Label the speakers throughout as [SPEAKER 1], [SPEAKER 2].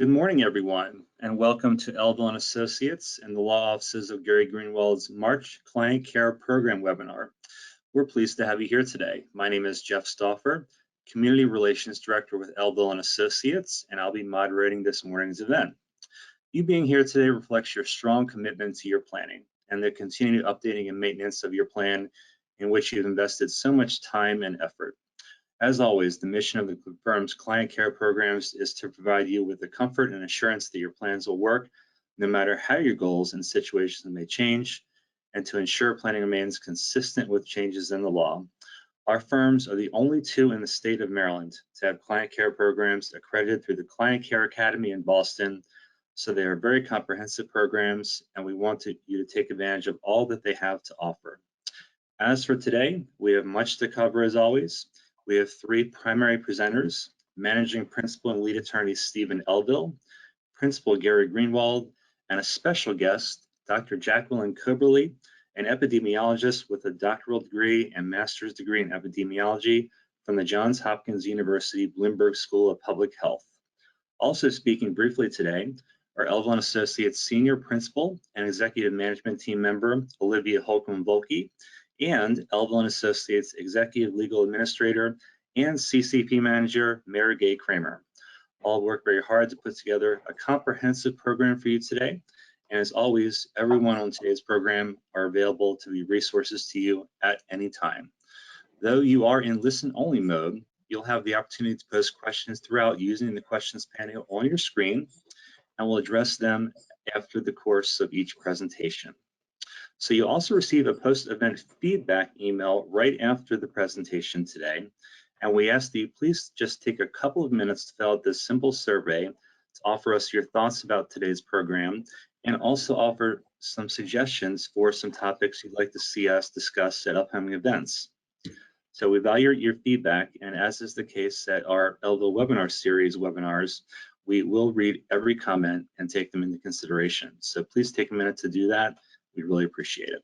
[SPEAKER 1] Good morning, everyone, and welcome to Elville and Associates and the law offices of Gary Greenwald's March Client Care Program webinar. We're pleased to have you here today. My name is Jeff Stauffer, Community Relations Director with Elville and Associates, and I'll be moderating this morning's event. You being here today reflects your strong commitment to your planning and the continued updating and maintenance of your plan in which you've invested so much time and effort. As always, the mission of the firm's client care programs is to provide you with the comfort and assurance that your plans will work no matter how your goals and situations may change, and to ensure planning remains consistent with changes in the law. Our firms are the only two in the state of Maryland to have client care programs accredited through the Client Care Academy in Boston, so they are very comprehensive programs, and we want you to take advantage of all that they have to offer. As for today, we have much to cover as always. We have three primary presenters: Managing Principal and Lead Attorney Stephen Elville, Principal Gary Greenwald, and a special guest, Dr. Jacqueline Coberly, an epidemiologist with a doctoral degree and master's degree in epidemiology from the Johns Hopkins University Bloomberg School of Public Health. Also speaking briefly today are Elville and Associates Senior Principal and Executive Management Team member Olivia Holcomb-Volke, and Elville and Associates Executive Legal Administrator and CCP Manager Mary Gay Kramer. All work very hard to put together a comprehensive program for you today. And as always, everyone on today's program are available to be resources to you at any time. Though you are in listen-only mode, you'll have the opportunity to post questions throughout using the questions panel on your screen, and we'll address them after the course of each presentation. So you'll also receive a post-event feedback email right after the presentation today. And we ask that you please just take a couple of minutes to fill out this simple survey to offer us your thoughts about today's program, and also offer some suggestions for some topics you'd like to see us discuss at upcoming events. So we value your feedback, and as is the case at our Elville webinar series webinars, we will read every comment and take them into consideration. So please take a minute to do that. We really appreciate it.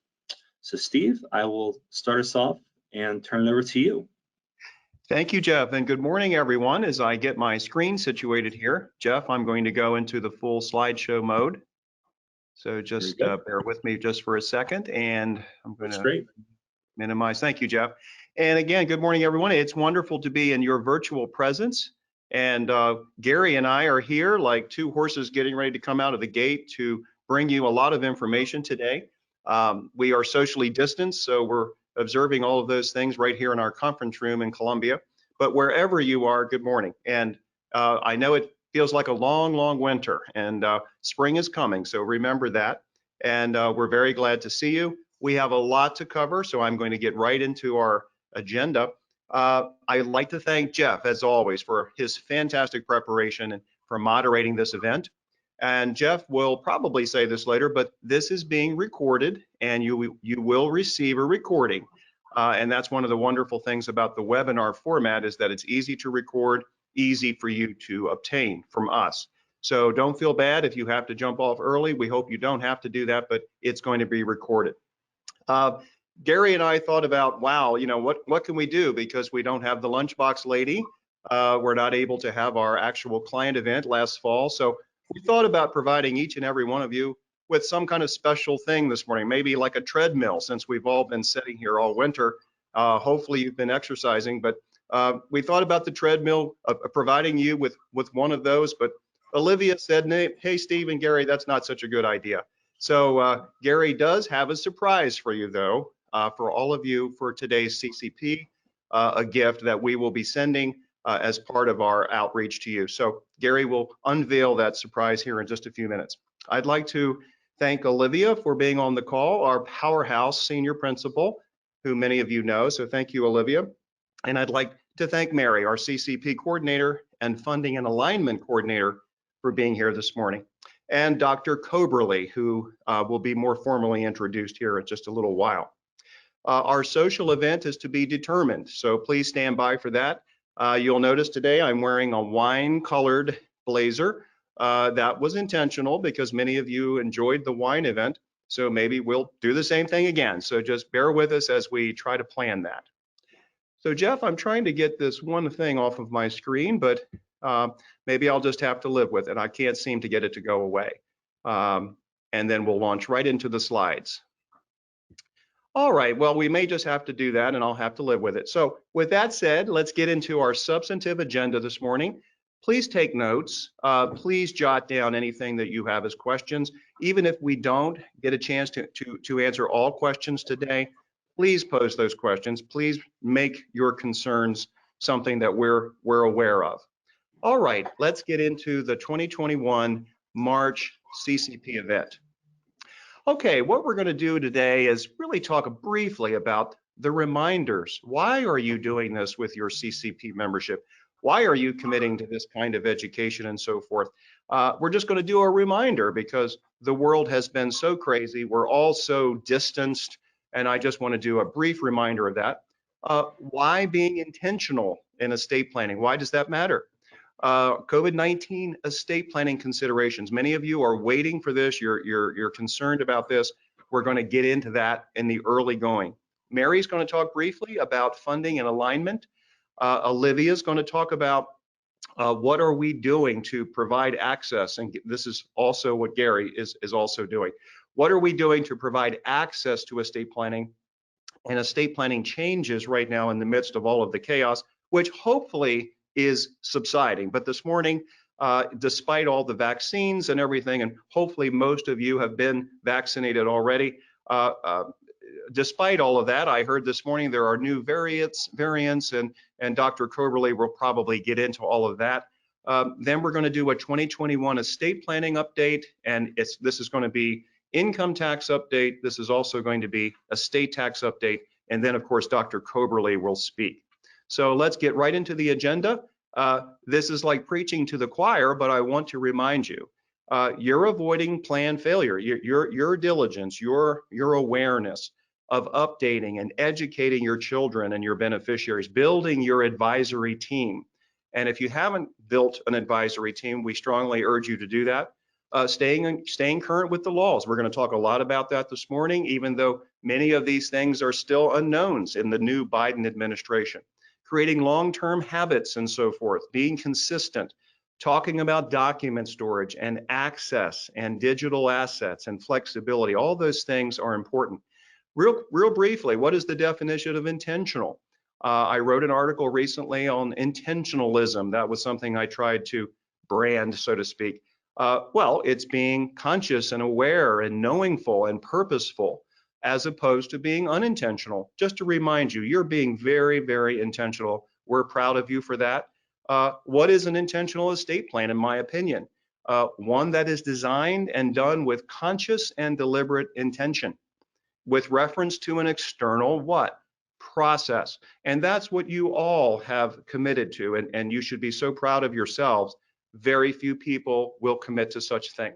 [SPEAKER 1] So Steve, I will start us off and turn it over to you.
[SPEAKER 2] Thank you, Jeff, and good morning, everyone. As I get my screen situated here, Jeff, I'm going to go into the full slideshow mode. So just bear with me just for a second, and I'm going to minimize. Thank you, Jeff. And again, good morning, everyone. It's wonderful to be in your virtual presence. And Gary and I are here like two horses getting ready to come out of the gate to bring you a lot of information today. We are socially distanced, so we're observing all of those things right here in our conference room in Columbia. But wherever you are, good morning. And I know it feels like a long, long winter, and spring is coming, so remember that. And we're very glad to see you. We have a lot to cover, so I'm going to get right into our agenda. I'd like to thank Jeff, as always, for his fantastic preparation and for moderating this event. And Jeff will probably say this later, but this is being recorded, and you will receive a recording. And that's one of the wonderful things about the webinar format, is that it's easy to record, easy for you to obtain from us. So don't feel bad if you have to jump off early. We hope you don't have to do that, but it's going to be recorded. Gary and I thought about, wow, you know, what can we do? Because we don't have the lunchbox lady. We're not able to have our actual client event last fall. So we thought about providing each and every one of you with some kind of special thing this morning, maybe like a treadmill, since we've all been sitting here all winter. Hopefully you've been exercising, but we thought about the treadmill, providing you with one of those, but Olivia said, hey, Steve and Gary, that's not such a good idea. So Gary does have a surprise for you, though, for all of you for today's CCP, a gift that we will be sending as part of our outreach to you. So Gary will unveil that surprise here in just a few minutes. I'd like to thank Olivia for being on the call, our powerhouse senior principal, who many of you know. So thank you, Olivia. And I'd like to thank Mary, our CCP coordinator and funding and alignment coordinator, for being here this morning. And Dr. Coberly, who will be more formally introduced here in just a little while. Our social event is to be determined, so please stand by for that. You'll notice today I'm wearing a wine-colored blazer. That was intentional because many of you enjoyed the wine event, so maybe we'll do the same thing again. So just bear with us as we try to plan that. So Jeff, I'm trying to get this one thing off of my screen, but maybe I'll just have to live with it. I can't seem to get it to go away. And then we'll launch right into the slides. All right, well, we may just have to do that and I'll have to live with it. So with that said, let's get into our substantive agenda this morning. Please take notes. Please jot down anything that you have as questions. Even if we don't get a chance to answer all questions today, please pose those questions. Please make your concerns something that we're aware of. All right, let's get into the 2021 March CCP event. Okay, what we're going to do today is really talk briefly about the reminders. Why are you doing this with your CCP membership? Why are you committing to this kind of education and so forth? We're just going to do a reminder because the world has been so crazy. We're all so distanced, and I just want to do a brief reminder of that. Why being intentional in estate planning? Why does that matter? COVID-19 estate planning considerations. Many of you are waiting for this. You're concerned about this. We're going to get into that in the early going. Mary's going to talk briefly about funding and alignment. Olivia's going to talk about what are we doing to provide access, and this is also what Gary is also doing. What are we doing to provide access to estate planning and estate planning changes right now in the midst of all of the chaos, which hopefully is subsiding. But this morning, despite all the vaccines and everything, and hopefully most of you have been vaccinated already, despite all of that, I heard this morning there are new variants, and Dr. Coberly will probably get into all of that. Then we're going to do a 2021 estate planning update, and this is going to be income tax update. This is also going to be estate tax update, and then of course Dr. Coberly will speak. So let's get right into the agenda. This is like preaching to the choir, but I want to remind you, you're avoiding plan failure. Your diligence, your awareness of updating and educating your children and your beneficiaries, building your advisory team. And if you haven't built an advisory team, we strongly urge you to do that. Staying current with the laws. We're going to talk a lot about that this morning, even though many of these things are still unknowns in the new Biden administration. Creating long-term habits and so forth, being consistent, talking about document storage and access and digital assets and flexibility. All those things are important. Real briefly, what is the definition of intentional? I wrote an article recently on intentionalism. That was something I tried to brand, so to speak. Well, it's being conscious and aware and knowingful and purposeful, as opposed to being unintentional. Just to remind you, you're being very, very intentional. We're proud of you for that. What is an intentional estate plan, in my opinion? One that is designed and done with conscious and deliberate intention, with reference to an external what? Process. And that's what you all have committed to, and you should be so proud of yourselves. Very few people will commit to such thing.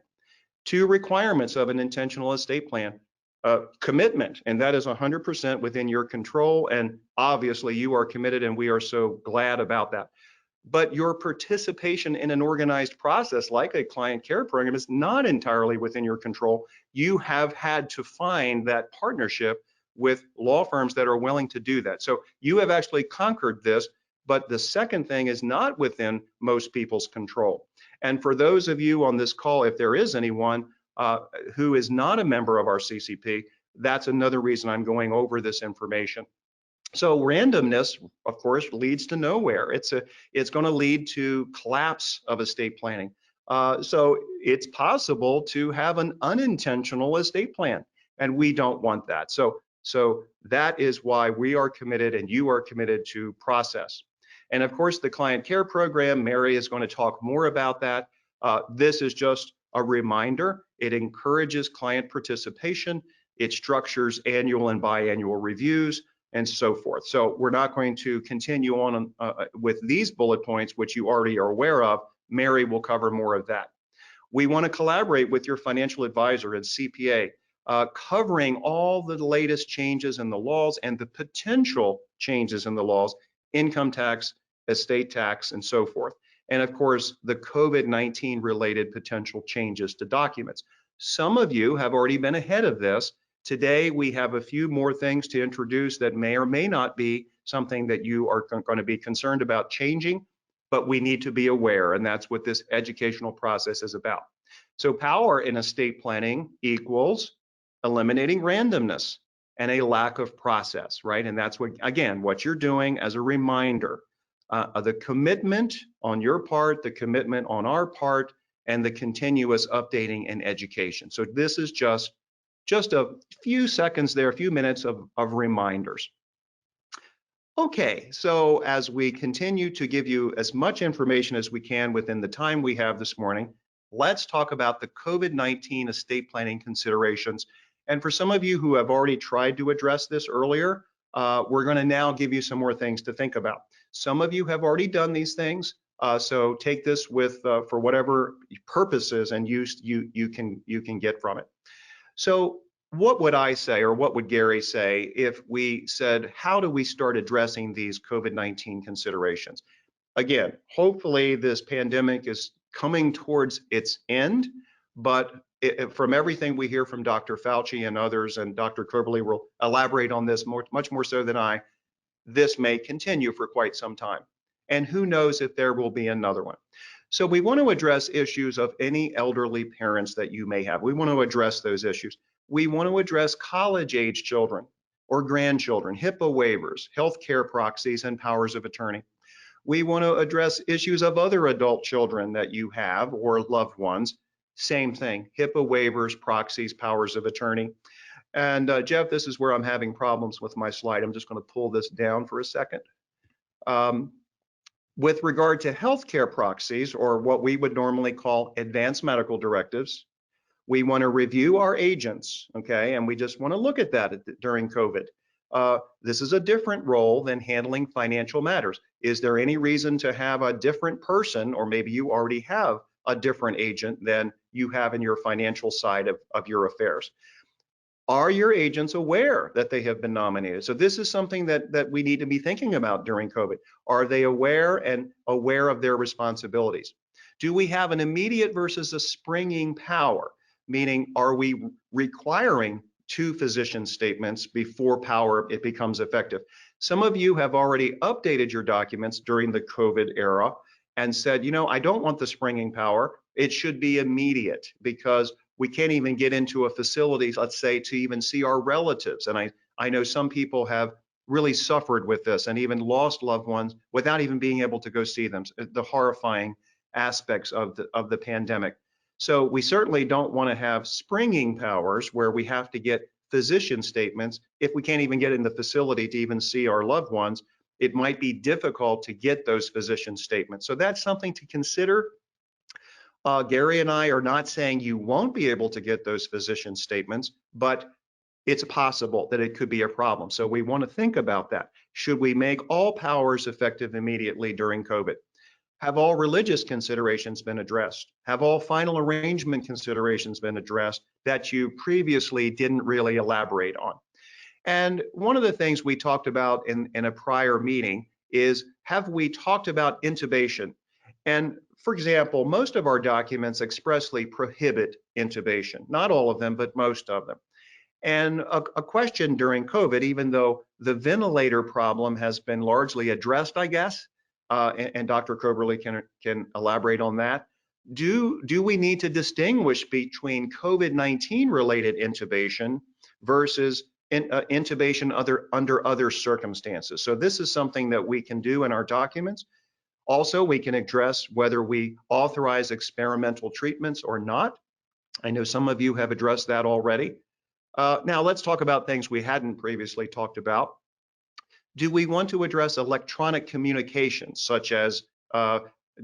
[SPEAKER 2] 2 requirements of an intentional estate plan. Commitment, and that is 100% within your control, and obviously you are committed, and we are so glad about that. But your participation in an organized process like a client care program is not entirely within your control. You have had to find that partnership with law firms that are willing to do that. So you have actually conquered this, but the second thing is not within most people's control. And for those of you on this call, if there is anyone who is not a member of our CCP, that's another reason I'm going over this information. So randomness, of course, leads to nowhere. It's going to lead to collapse of estate planning. So it's possible to have an unintentional estate plan, and we don't want that. So that is why we are committed, and you are committed to process. And of course, the client care program, Mary is going to talk more about that. This is just a reminder. It encourages client participation. It structures annual and biannual reviews and so forth. So we're not going to continue on with these bullet points, which you already are aware of. Mary will cover more of that. We want to collaborate with your financial advisor and CPA, covering all the latest changes in the laws and the potential changes in the laws, income tax, estate tax, and so forth. And of course, the COVID-19 related potential changes to documents. Some of you have already been ahead of this. Today, we have a few more things to introduce that may or may not be something that you are going to be concerned about changing, but we need to be aware, and that's what this educational process is about. So power in estate planning equals eliminating randomness and a lack of process, right? And that's what, again, what you're doing as a reminder. The commitment on your part, the commitment on our part, and the continuous updating and education. So this is just a few seconds there, a few minutes of reminders. Okay, so as we continue to give you as much information as we can within the time we have this morning, let's talk about the COVID-19 estate planning considerations. And for some of you who have already tried to address this earlier, we're going to now give you some more things to think about. Some of you have already done these things, so take this with for whatever purposes and use you can get from it. So what would I say, or what would Gary say, if we said, how do we start addressing these COVID-19 considerations? Again, hopefully this pandemic is coming towards its end, but from everything we hear from Dr. Fauci and others, and Dr. Coberly will elaborate on this much more so than I, this may continue for quite some time. And who knows if there will be another one. So we want to address issues of any elderly parents that you may have. We want to address those issues. We want to address college-age children or grandchildren, HIPAA waivers, healthcare proxies, and powers of attorney. We want to address issues of other adult children that you have or loved ones. Same thing, HIPAA waivers, proxies, powers of attorney. And Jeff, this is where I'm having problems with my slide. I'm just going to pull this down for a second. With regard to healthcare proxies, or what we would normally call advanced medical directives, we want to review our agents, okay? And we just want to look at that during COVID. This is a different role than handling financial matters. Is there any reason to have a different person, or maybe you already have a different agent than you have in your financial side of your affairs? Are your agents aware that they have been nominated? So this is something that we need to be thinking about during COVID. Are they aware of their responsibilities? Do we have an immediate versus a springing power? Meaning, are we requiring 2 physician statements before power it becomes effective? Some of you have already updated your documents during the COVID era and said, you know, I don't want the springing power. It should be immediate, because we can't even get into a facility, let's say, to even see our relatives. And I know some people have really suffered with this and even lost loved ones without even being able to go see them. The horrifying aspects of the pandemic. So we certainly don't want to have springing powers where we have to get physician statements. If we can't even get in the facility to even see our loved ones, it might be difficult to get those physician statements. So that's something to consider. Gary and I are not saying you won't be able to get those physician statements, but it's possible that it could be a problem. So we want to think about that. Should we make all powers effective immediately during COVID? Have all religious considerations been addressed? Have all final arrangement considerations been addressed that you previously didn't really elaborate on? And one of the things we talked about in a prior meeting is, have we talked about intubation? And for example, most of our documents expressly prohibit intubation. Not all of them, but most of them. And a question during COVID, even though the ventilator problem has been largely addressed, I guess, and Dr. Coberly can elaborate on that. Do we need to distinguish between COVID-19 related intubation versus intubation under other circumstances? So this is something that we can do in our documents. Also, we can address whether we authorize experimental treatments or not. I know some of you have addressed that already. Now let's talk about things we hadn't previously talked about. Do we want to address electronic communications, such as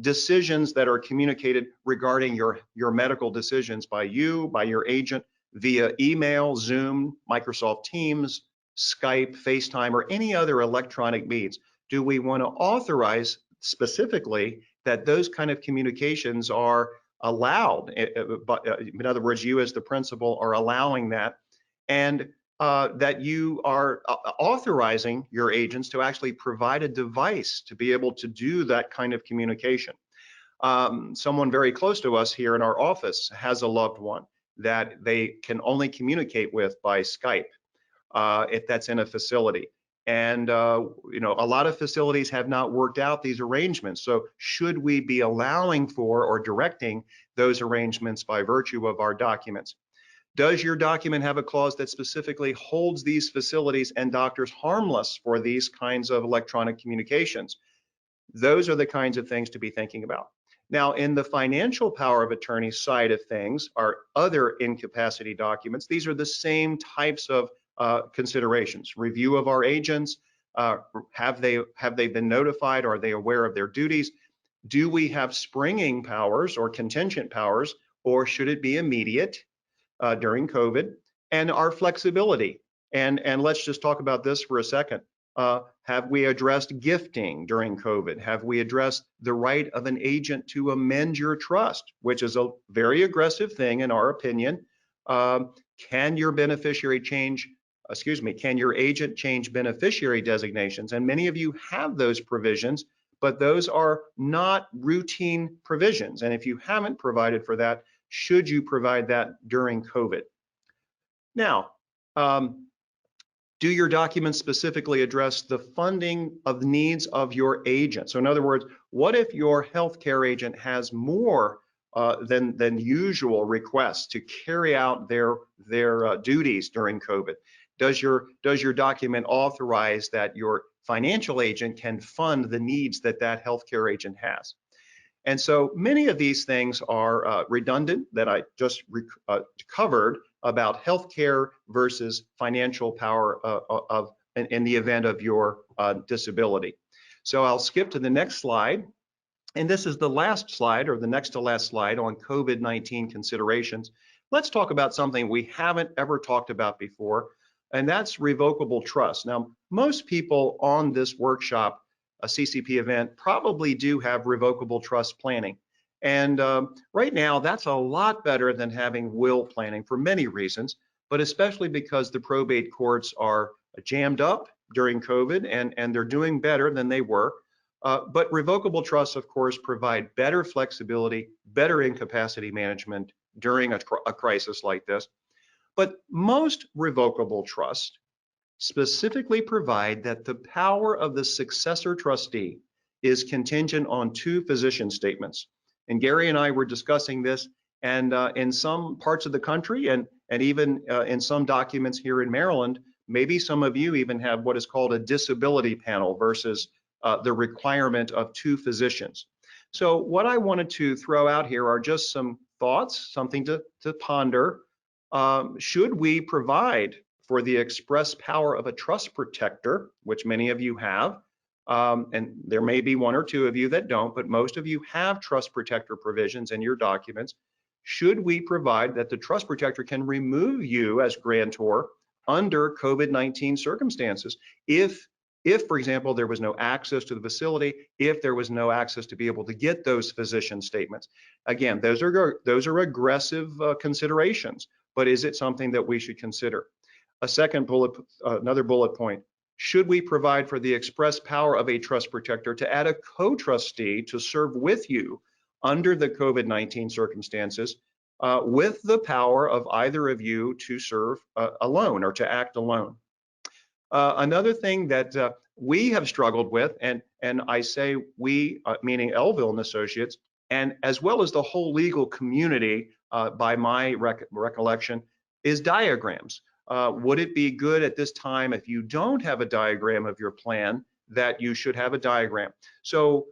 [SPEAKER 2] decisions that are communicated regarding your medical decisions by you, by your agent, via email, Zoom, Microsoft Teams, Skype, FaceTime, or any other electronic means? Do we want to authorize specifically that those kind of communications are allowed? In other words, you as the principal are allowing that, and that you are authorizing your agents to actually provide a device to be able to do that kind of communication. Someone very close to us here in our office has a loved one that they can only communicate with by Skype if that's in a facility. And you know, a lot of facilities have not worked out these arrangements. So should we be allowing for or directing those arrangements by virtue of our documents? Does your document have a clause that specifically holds these facilities and doctors harmless for these kinds of electronic communications? Those are the kinds of things to be thinking about. Now, in the financial power of attorney side of things, are other incapacity documents. These are the same types of considerations. Review of our agents. Have they been notified? Are they aware of their duties? Do we have springing powers or contingent powers, or should it be immediate during COVID? And our flexibility. And let's just talk about this for a second. Have we addressed gifting during COVID? Have we addressed the right of an agent to amend your trust, which is a very aggressive thing in our opinion? Can your beneficiary change, can your agent change beneficiary designations? And many of you have those provisions, but those are not routine provisions. And if you haven't provided for that, should you provide that during COVID? Now, do your documents specifically address the funding of the needs of your agent? So in other words, what if your healthcare agent has more than usual requests to carry out their duties during COVID? Does your document authorize that your financial agent can fund the needs that healthcare agent has? And so many of these things are redundant that I just covered about healthcare versus financial power in the event of your disability. So I'll skip to the next slide. And this is the last slide, or the next to last slide, on COVID-19 considerations. Let's talk about something we haven't ever talked about before, and that's revocable trust. Now, most people on this workshop, a CCP event, probably do have revocable trust planning. And right now, that's a lot better than having will planning for many reasons, but especially because the probate courts are jammed up during COVID and they're doing better than they were. But revocable trusts, of course, provide better flexibility, better incapacity management during a crisis like this. But most revocable trusts specifically provide that the power of the successor trustee is contingent on 2 physician statements. And Gary and I were discussing this, and in some parts of the country and even in some documents here in Maryland, maybe some of you even have what is called a disability panel versus the requirement of 2 physicians. So what I wanted to throw out here are just some thoughts, something to ponder. Should we provide for the express power of a trust protector, which many of you have, and there may be 1 or 2 of you that don't, but most of you have trust protector provisions in your documents. Should we provide that the trust protector can remove you as grantor under COVID-19 circumstances if, for example, there was no access to the facility, if there was no access to be able to get those physician statements? Again, those are aggressive considerations, but is it something that we should consider? Another bullet point. Should we provide for the express power of a trust protector to add a co-trustee to serve with you under the COVID-19 circumstances with the power of either of you to serve alone or to act alone? Another thing that we have struggled with, and I say we, meaning Elville and Associates, and as well as the whole legal community, by my recollection, is diagrams. Would it be good at this time, if you don't have a diagram of your plan, that you should have a diagram? So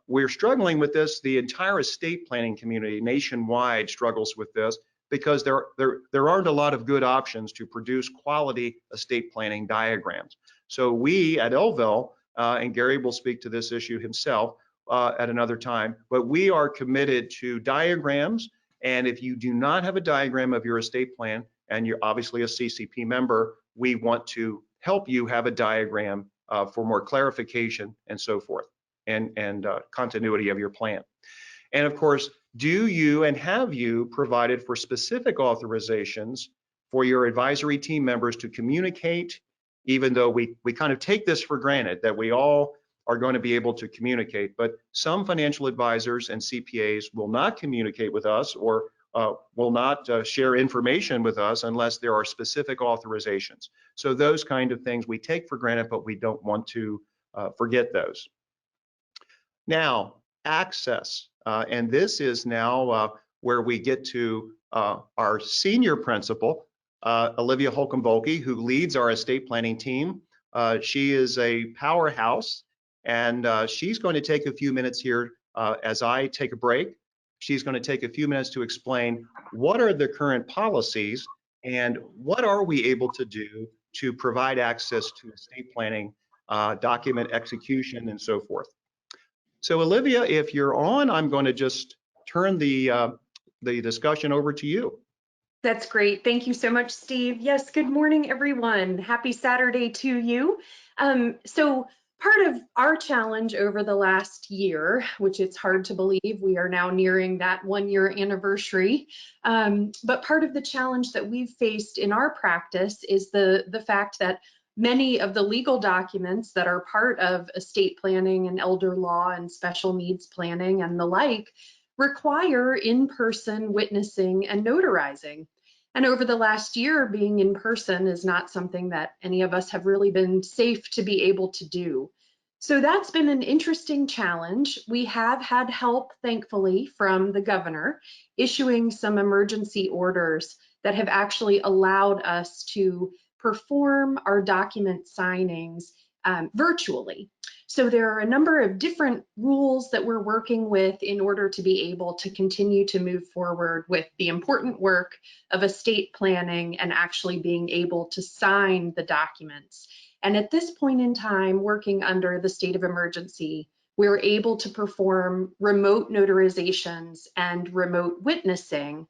[SPEAKER 2] we're struggling with this. The entire estate planning community nationwide struggles with this because there aren't a lot of good options to produce quality estate planning diagrams. So we at Elville, and Gary will speak to this issue himself at another time, but we are committed to diagrams. And if you do not have a diagram of your estate plan, and you're obviously a CCP member, we want to help you have a diagram for more clarification and so forth, and continuity of your plan. And of course, do you and have you provided for specific authorizations for your advisory team members to communicate, even though we kind of take this for granted that we all are going to be able to communicate, but some financial advisors and CPAs will not communicate with us or will not share information with us unless there are specific authorizations. So those kind of things we take for granted, but we don't want to forget those. Now, access, and this is now where we get to our senior principal, Olivia Holcomb-Volke, who leads our estate planning team. She is a powerhouse, and she's going to take a few minutes here as I take a break. She's going to take a few minutes to explain what are the current policies and what are we able to do to provide access to estate planning, document execution, and so forth. So Olivia, if you're on, I'm going to just turn the discussion over to you.
[SPEAKER 3] That's great. Thank you so much, Steve. Yes, good morning, everyone. Happy Saturday to you. So part of our challenge over the last year, which it's hard to believe, we are now nearing that 1-year anniversary. But part of the challenge that we've faced in our practice is the fact that many of the legal documents that are part of estate planning and elder law and special needs planning and the like require in-person witnessing and notarizing. And over the last year, being in person is not something that any of us have really been safe to be able to do. So that's been an interesting challenge. We have had help, thankfully, from the governor issuing some emergency orders that have actually allowed us to perform our document signings virtually. So there are a number of different rules that we're working with in order to be able to continue to move forward with the important work of estate planning and actually being able to sign the documents. And at this point in time, working under the state of emergency, we're able to perform remote notarizations and remote witnessing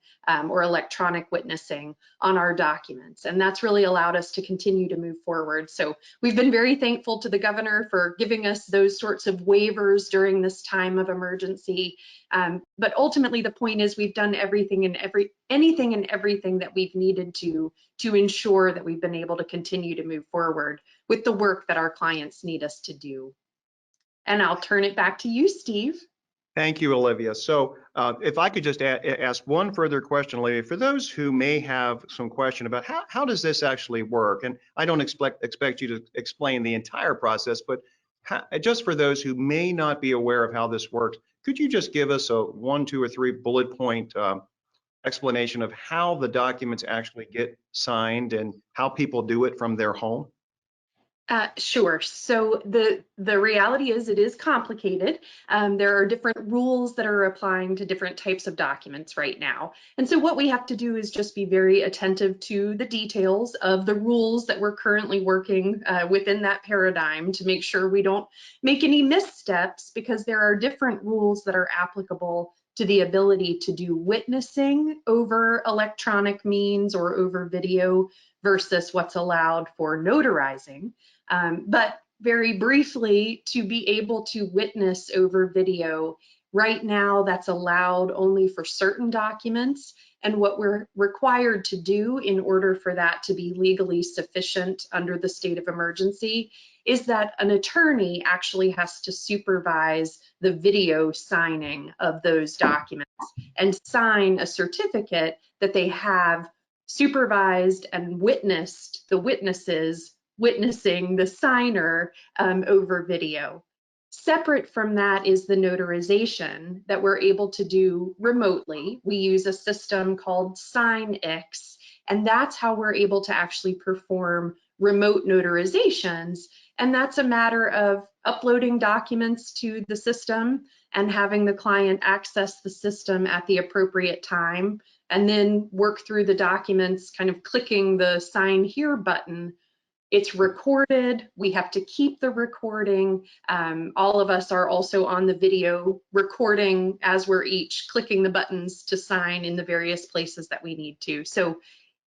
[SPEAKER 3] or electronic witnessing on our documents. And that's really allowed us to continue to move forward. So we've been very thankful to the governor for giving us those sorts of waivers during this time of emergency. But ultimately, the point is we've done anything and everything that we've needed to ensure that we've been able to continue to move forward with the work that our clients need us to do. And I'll turn it back to you, Steve.
[SPEAKER 2] Thank you, Olivia. So if I could just ask one further question, Olivia, for those who may have some question about how does this actually work? And I don't expect you to explain the entire process, but just for those who may not be aware of how this works, could you just give us a 1, 2, or 3 bullet point explanation of how the documents actually get signed and how people do it from their home?
[SPEAKER 3] Sure. So the reality is it is complicated. There are different rules that are applying to different types of documents right now. And so what we have to do is just be very attentive to the details of the rules that we're currently working within that paradigm to make sure we don't make any missteps, because there are different rules that are applicable to the ability to do witnessing over electronic means or over video versus what's allowed for notarizing. But very briefly, to be able to witness over video, right now that's allowed only for certain documents. And what we're required to do in order for that to be legally sufficient under the state of emergency is that an attorney actually has to supervise the video signing of those documents and sign a certificate that they have supervised and witnessed the witnesses witnessing the signer over video. Separate from that is the notarization that we're able to do remotely. We use a system called SignX, and that's how we're able to actually perform remote notarizations. And that's a matter of uploading documents to the system and having the client access the system at the appropriate time, and then work through the documents, kind of clicking the sign here button. It's recorded. We have to keep the recording. All of us are also on the video recording as we're each clicking the buttons to sign in the various places that we need to. So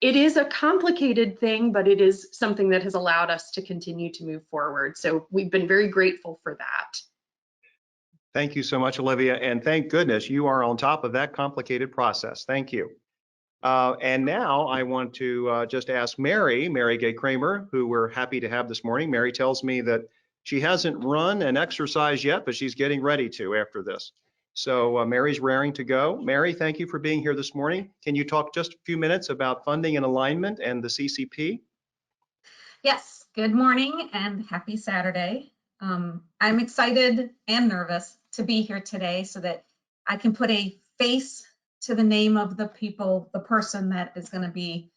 [SPEAKER 3] it is a complicated thing, but it is something that has allowed us to continue to move forward. So we've been very grateful for that.
[SPEAKER 2] Thank you so much, Olivia. And thank goodness you are on top of that complicated process. Thank you. And now I want to just ask Mary Gay Kramer, who we're happy to have this morning. Mary tells me that she hasn't run an exercise yet, but she's getting ready to after this. So Mary's raring to go. Mary, thank you for being here this morning. Can you talk just a few minutes about funding and alignment and the CCP?
[SPEAKER 4] Yes, good morning and happy Saturday. I'm excited and nervous to be here today so that I can put a face to the name of the person that is going to be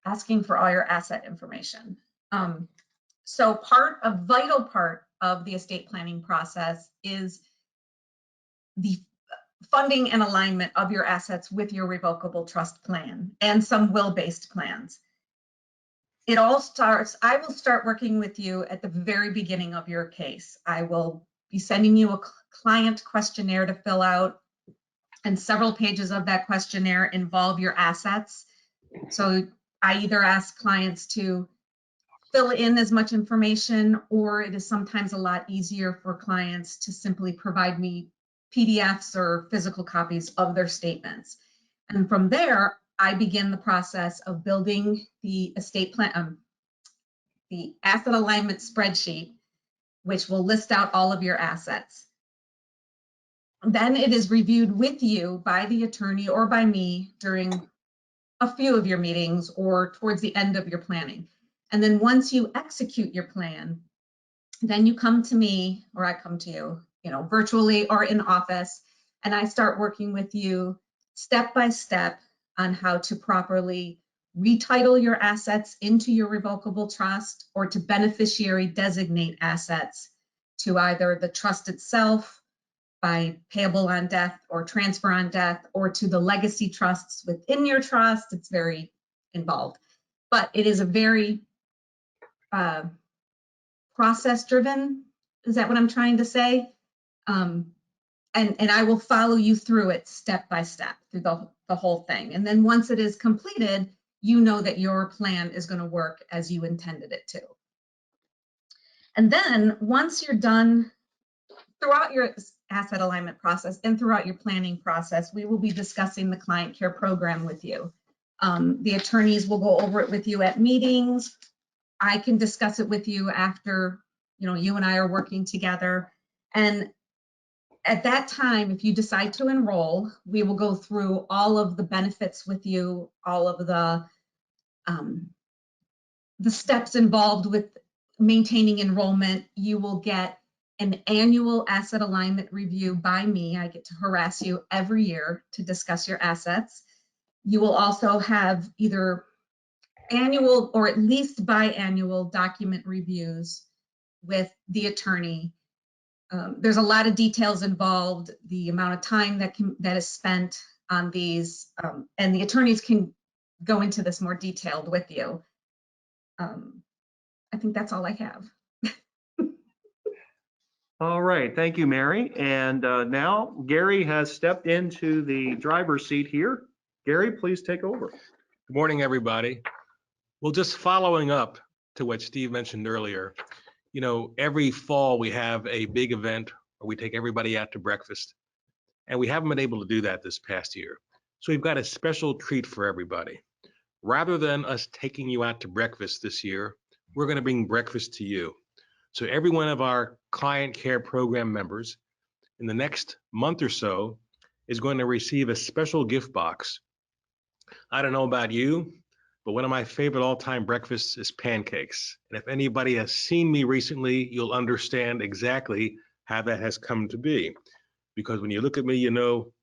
[SPEAKER 4] asking for all your asset information. So a vital part of the estate planning process is the funding and alignment of your assets with your revocable trust plan and some will-based plans. It all starts, I will start working with you at the very beginning of your case. I will be sending you a client questionnaire to fill out, and several pages of that questionnaire involve your assets. So I either ask clients to fill in as much information, or it is sometimes a lot easier for clients to simply provide me PDFs or physical copies of their statements. And from there, I begin the process of building the estate plan, the asset alignment spreadsheet, which will list out all of your assets. Then it is reviewed with you by the attorney or by me during a few of your meetings or towards the end of your planning. And then once you execute your plan, then you come to me, or I come to you, virtually or in office, and I start working with you step by step on how to properly retitle your assets into your revocable trust, or to beneficiary designate assets to either the trust itself by payable on death or transfer on death, or to the legacy trusts within your trust. It's very involved, but it is a very process driven. Is that what I'm trying to say? And I will follow you through it step by step through the whole thing. And then once it is completed, you know that your plan is going to work as you intended it to. And then once you're done throughout your asset alignment process and throughout your planning process, we will be discussing the client care program with you. The attorneys will go over it with you at meetings. I can discuss it with you after, you and I are working together. And at that time, if you decide to enroll, we will go through all of the benefits with you, all of the steps involved with maintaining enrollment. You will get an annual asset alignment review by me. I get to harass you every year to discuss your assets. You will also have either annual or at least biannual document reviews with the attorney. There's a lot of details involved, the amount of time that is spent on these, and the attorneys can go into this more detailed with you. I think that's all I have.
[SPEAKER 2] All right, thank you, Mary. And now Gary has stepped into the driver's seat here. Gary, please take over.
[SPEAKER 5] Good morning, everybody. Well, just following up to what Steve mentioned earlier, every fall we have a big event where we take everybody out to breakfast, and we haven't been able to do that this past year. So we've got a special treat for everybody. Rather than us taking you out to breakfast this year, we're going to bring breakfast to you. So every one of our client care program members in the next month or so is going to receive a special gift box. I don't know about you, but one of my favorite all-time breakfasts is pancakes. And if anybody has seen me recently, you'll understand exactly how that has come to be. Because when you look at me,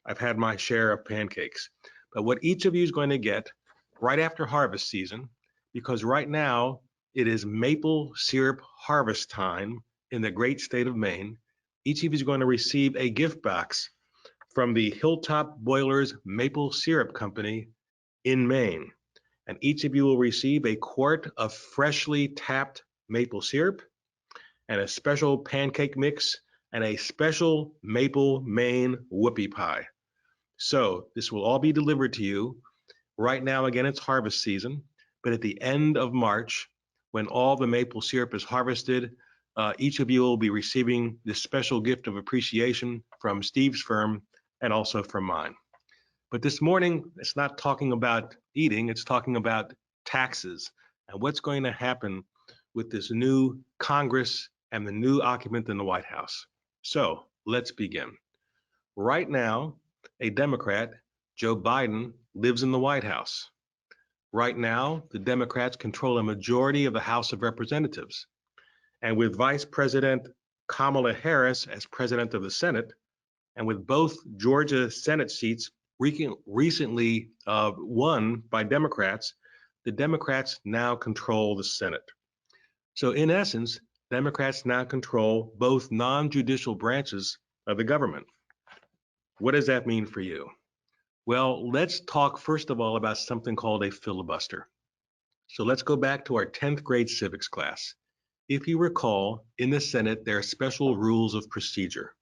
[SPEAKER 5] I've had my share of pancakes. But what each of you is going to get right after harvest season, because right now it is maple syrup harvest time in the great state of Maine, each of you is going to receive a gift box from the Hilltop Boilers Maple Syrup Company in Maine. And each of you will receive a quart of freshly tapped maple syrup and a special pancake mix and a special maple Maine whoopie pie. So this will all be delivered to you. Right now, again, it's harvest season, but at the end of March, when all the maple syrup is harvested, each of you will be receiving this special gift of appreciation from Steve's firm and also from mine. But this morning, it's not talking about eating, it's talking about taxes and what's going to happen with this new Congress and the new occupant in the White House. So let's begin. Right now, a Democrat, Joe Biden, lives in the White House. Right now, the Democrats control a majority of the House of Representatives. And with Vice President Kamala Harris as president of the Senate, and with both Georgia Senate seats recently won by Democrats, the Democrats now control the Senate. So in essence, Democrats now control both non-judicial branches of the government. What does that mean for you? Well, let's talk first of all about something called a filibuster. So let's go back to our 10th grade civics class. If you recall, in the Senate, there are special rules of procedure.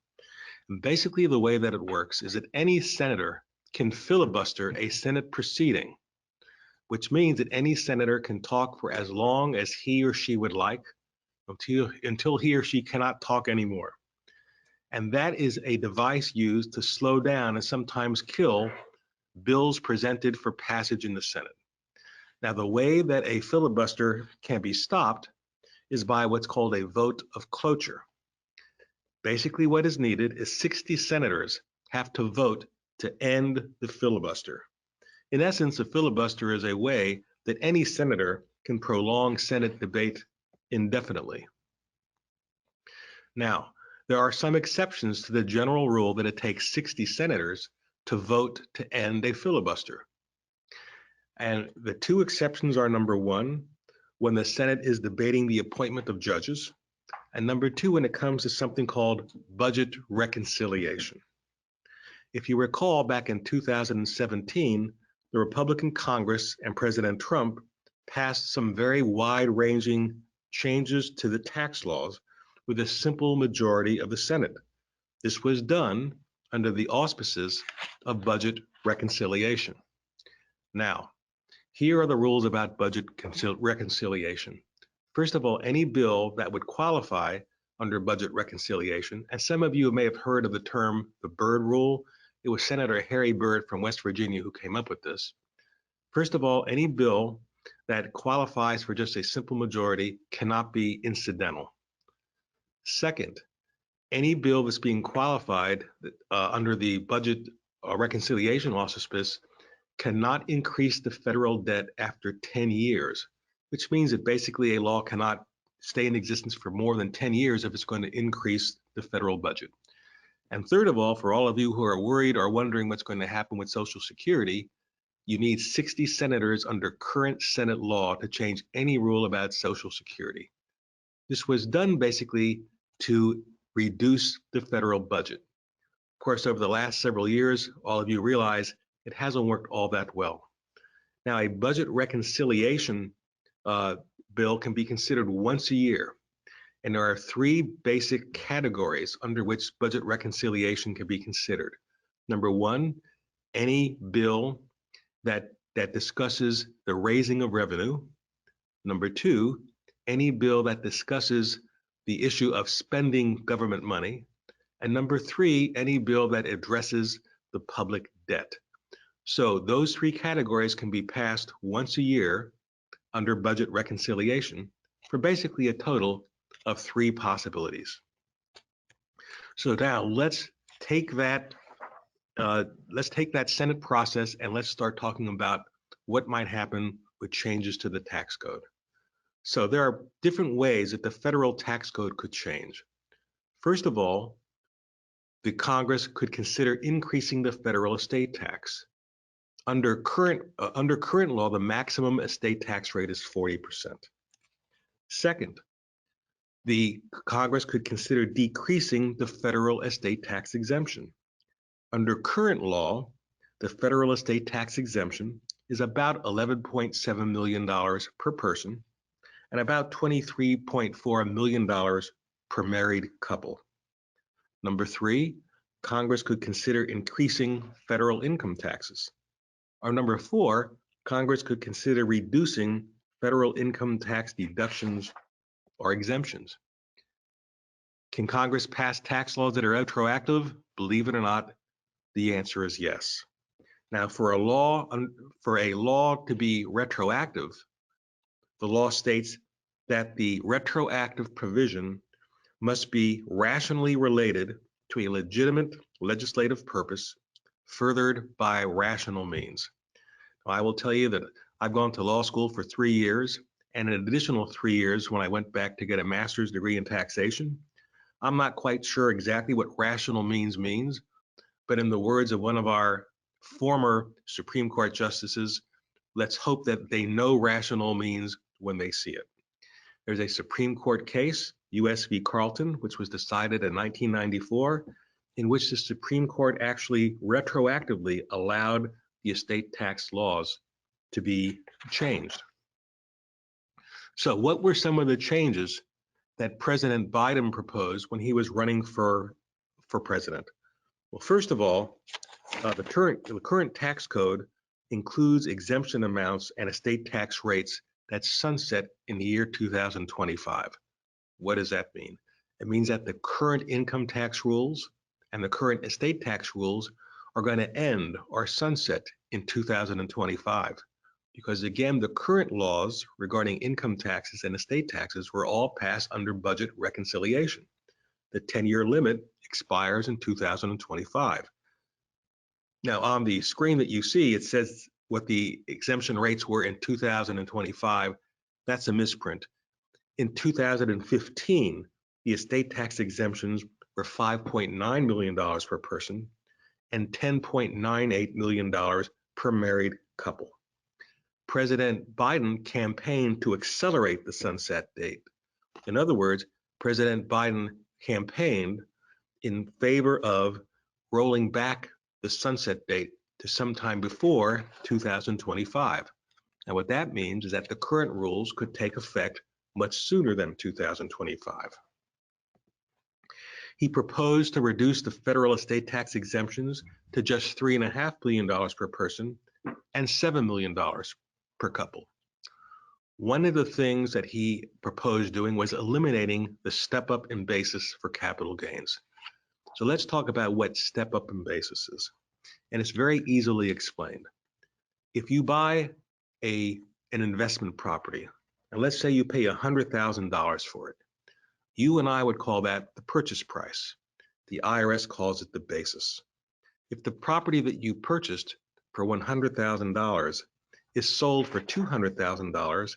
[SPEAKER 5] And basically, the way that it works is that any senator can filibuster a Senate proceeding, which means that any senator can talk for as long as he or she would like until he or she cannot talk anymore. And that is a device used to slow down and sometimes kill bills presented for passage in the Senate. Now, the way that a filibuster can be stopped is by what's called a vote of cloture. Basically, what is needed is 60 senators have to vote to end the filibuster. In essence, a filibuster is a way that any senator can prolong Senate debate indefinitely. Now, there are some exceptions to the general rule that it takes 60 senators to vote to end a filibuster. And the two exceptions are, number one, when the Senate is debating the appointment of judges, and number two, when it comes to something called budget reconciliation. If you recall, back in 2017, the Republican Congress and President Trump passed some very wide-ranging changes to the tax laws with a simple majority of the Senate. This was done under the auspices of budget reconciliation. Now, here are the rules about budget reconciliation. First of all, any bill that would qualify under budget reconciliation, and some of you may have heard of the term the Byrd Rule. It was Senator Harry Byrd from West Virginia who came up with this. First of all, any bill that qualifies for just a simple majority cannot be incidental. Second, any bill that's being qualified under the budget reconciliation auspice cannot increase the federal debt after 10 years, which means that basically a law cannot stay in existence for more than 10 years if it's going to increase the federal budget. And third of all, for all of you who are worried or wondering what's going to happen with Social Security, you need 60 senators under current Senate law to change any rule about Social Security. This was done basically to reduce the federal budget. Of course, over the last several years, all of you realize it hasn't worked all that well. Now, a budget reconciliation bill can be considered once a year. And there are three basic categories under which budget reconciliation can be considered. Number one, any bill that discusses the raising of revenue. Number two, any bill that discusses the issue of spending government money. And number three, any bill that addresses the public debt. So those three categories can be passed once a year under budget reconciliation for basically a total of three possibilities. So now let's take that Senate process and let's start talking about what might happen with changes to the tax code. So there are different ways that the federal tax code could change. First of all, the Congress could consider increasing the federal estate tax. Under current law, the maximum estate tax rate is 40%. Second, the Congress could consider decreasing the federal estate tax exemption. Under current law, the federal estate tax exemption is about $11.7 million per person and about $23.4 million per married couple. Number three, Congress could consider increasing federal income taxes. Or number four, Congress could consider reducing federal income tax deductions or exemptions. Can Congress pass tax laws that are retroactive? Believe it or not, the answer is yes. Now, for a law to be retroactive, the law states that the retroactive provision must be rationally related to a legitimate legislative purpose furthered by rational means. I will tell you that I've gone to law school for 3 years, and an additional 3 years when I went back to get a master's degree in taxation. I'm not quite sure exactly what rational means, but in the words of one of our former Supreme Court justices, let's hope that they know rational means when they see it. There's a Supreme Court case, U.S. v. Carlton, which was decided in 1994, in which the Supreme Court actually retroactively allowed the estate tax laws to be changed. So what were some of the changes that President Biden proposed when he was running for president? Well, first of all, the current tax code includes exemption amounts and estate tax rates that sunset in the year 2025. What does that mean? It means that the current income tax rules and the current estate tax rules are going to end or sunset in 2025. Because again, the current laws regarding income taxes and estate taxes were all passed under budget reconciliation. The 10-year limit expires in 2025. Now on the screen that you see, it says what the exemption rates were in 2025. That's a misprint. In 2015, the estate tax exemptions were $5.9 million per person and $10.98 million per married couple. President Biden campaigned to accelerate the sunset date. In other words, President Biden campaigned in favor of rolling back the sunset date to sometime before 2025. Now, what that means is that the current rules could take effect much sooner than 2025. He proposed to reduce the federal estate tax exemptions to just $3.5 million per person and $7 million per couple. One of the things that he proposed doing was eliminating the step-up in basis for capital gains. So let's talk about what step-up in basis is. And it's very easily explained. If you buy an investment property, and let's say you pay $100,000 for it, you and I would call that the purchase price. The IRS calls it the basis. If the property that you purchased for $100,000 is sold for $200,000,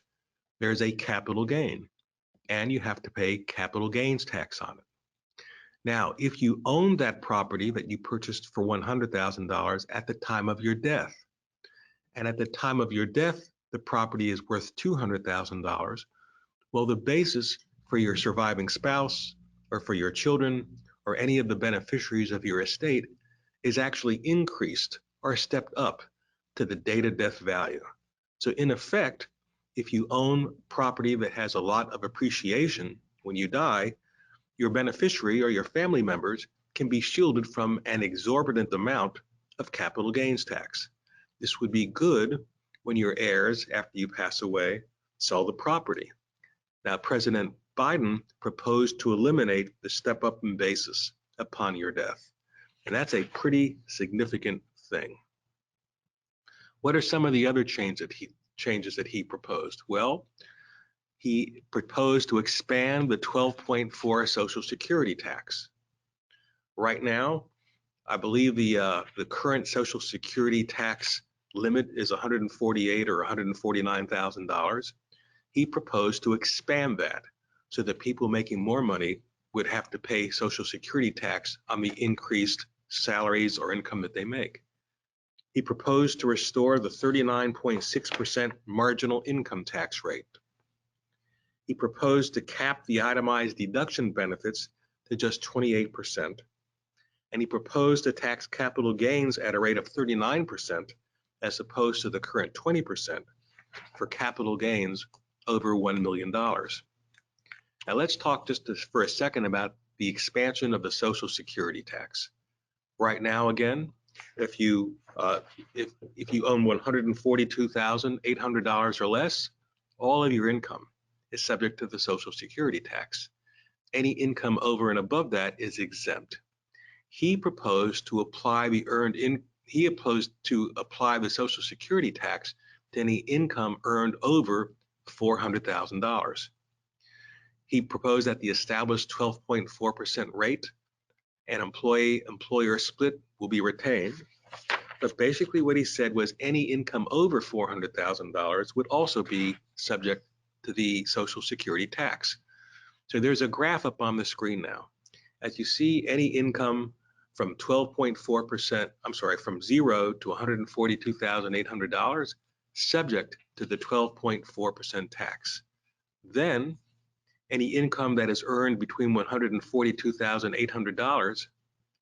[SPEAKER 5] there's a capital gain, and you have to pay capital gains tax on it. Now, if you own that property that you purchased for $100,000 at the time of your death, and at the time of your death, the property is worth $200,000, well, the basis for your surviving spouse or for your children or any of the beneficiaries of your estate is actually increased or stepped up to the date of death value. So in effect, if you own property that has a lot of appreciation when you die, your beneficiary or your family members can be shielded from an exorbitant amount of capital gains tax. This would be good when your heirs, after you pass away, sell the property. Now, President Biden proposed to eliminate the step-up in basis upon your death, and that's a pretty significant thing. What are some of the other changes that he proposed? Well, he proposed to expand the 12.4 Social Security tax. Right now, I believe the current Social Security tax limit is $148,000 or $149,000. He proposed to expand that so that people making more money would have to pay Social Security tax on the increased salaries or income that they make. He proposed to restore the 39.6% marginal income tax rate. He proposed to cap the itemized deduction benefits to just 28%. And he proposed to tax capital gains at a rate of 39% as opposed to the current 20% for capital gains over $1 million. Now let's talk just for a second about the expansion of the Social Security tax. Right now, again, if you own $142,800 or less, all of your income is subject to the Social Security tax. Any income over and above that is exempt. He proposed to apply the Social Security tax to any income earned over $400,000. He proposed that the established 12.4% rate and employee-employer split will be retained. But basically what he said was any income over $400,000 would also be subject to the Social Security tax. So there's a graph up on the screen now. As you see, any income from 12.4%, from 0 to $142,800, subject to the 12.4% tax. Then any income that is earned between $142,800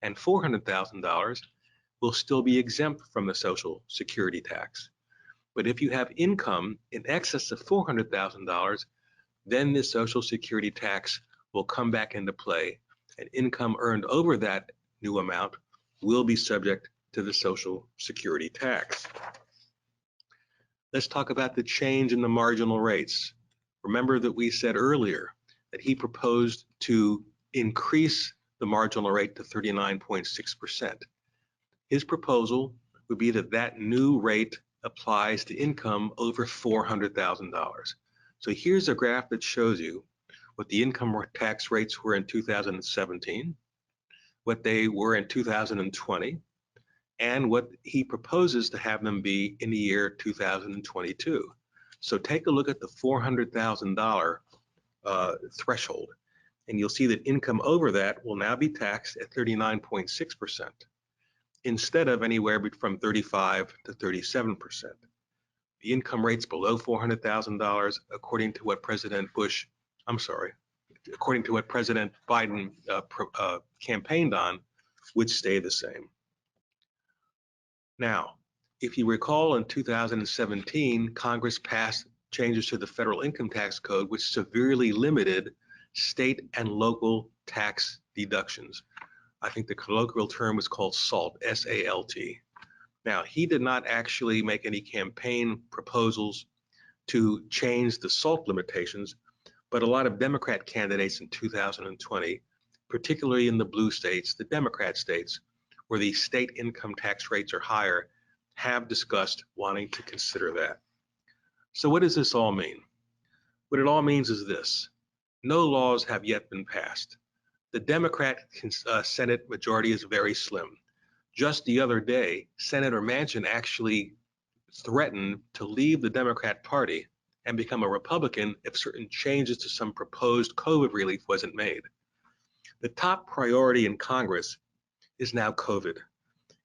[SPEAKER 5] and $400,000 will still be exempt from the Social Security tax. But if you have income in excess of $400,000, then the Social Security tax will come back into play, and income earned over that new amount will be subject to the Social Security tax. Let's talk about the change in the marginal rates. Remember that we said earlier that he proposed to increase the marginal rate to 39.6%. His proposal would be that that new rate applies to income over $400,000. So here's a graph that shows you what the income tax rates were in 2017, what they were in 2020, and what he proposes to have them be in the year 2022. So take a look at the $400,000 threshold, and you'll see that income over that will now be taxed at 39.6%. instead of anywhere from 35 to 37%. The income rates below $400,000, according to what President Biden campaigned on, would stay the same. Now, if you recall, in 2017, Congress passed changes to the federal income tax code, which severely limited state and local tax deductions. I think the colloquial term was called SALT, S-A-L-T. Now, he did not actually make any campaign proposals to change the SALT limitations, but a lot of Democrat candidates in 2020, particularly in the blue states, the Democrat states, where the state income tax rates are higher, have discussed wanting to consider that. So what does this all mean? What it all means is this: no laws have yet been passed. The Democrat Senate majority is very slim. Just the other day, Senator Manchin actually threatened to leave the Democrat Party and become a Republican if certain changes to some proposed COVID relief wasn't made. The top priority in Congress is now COVID,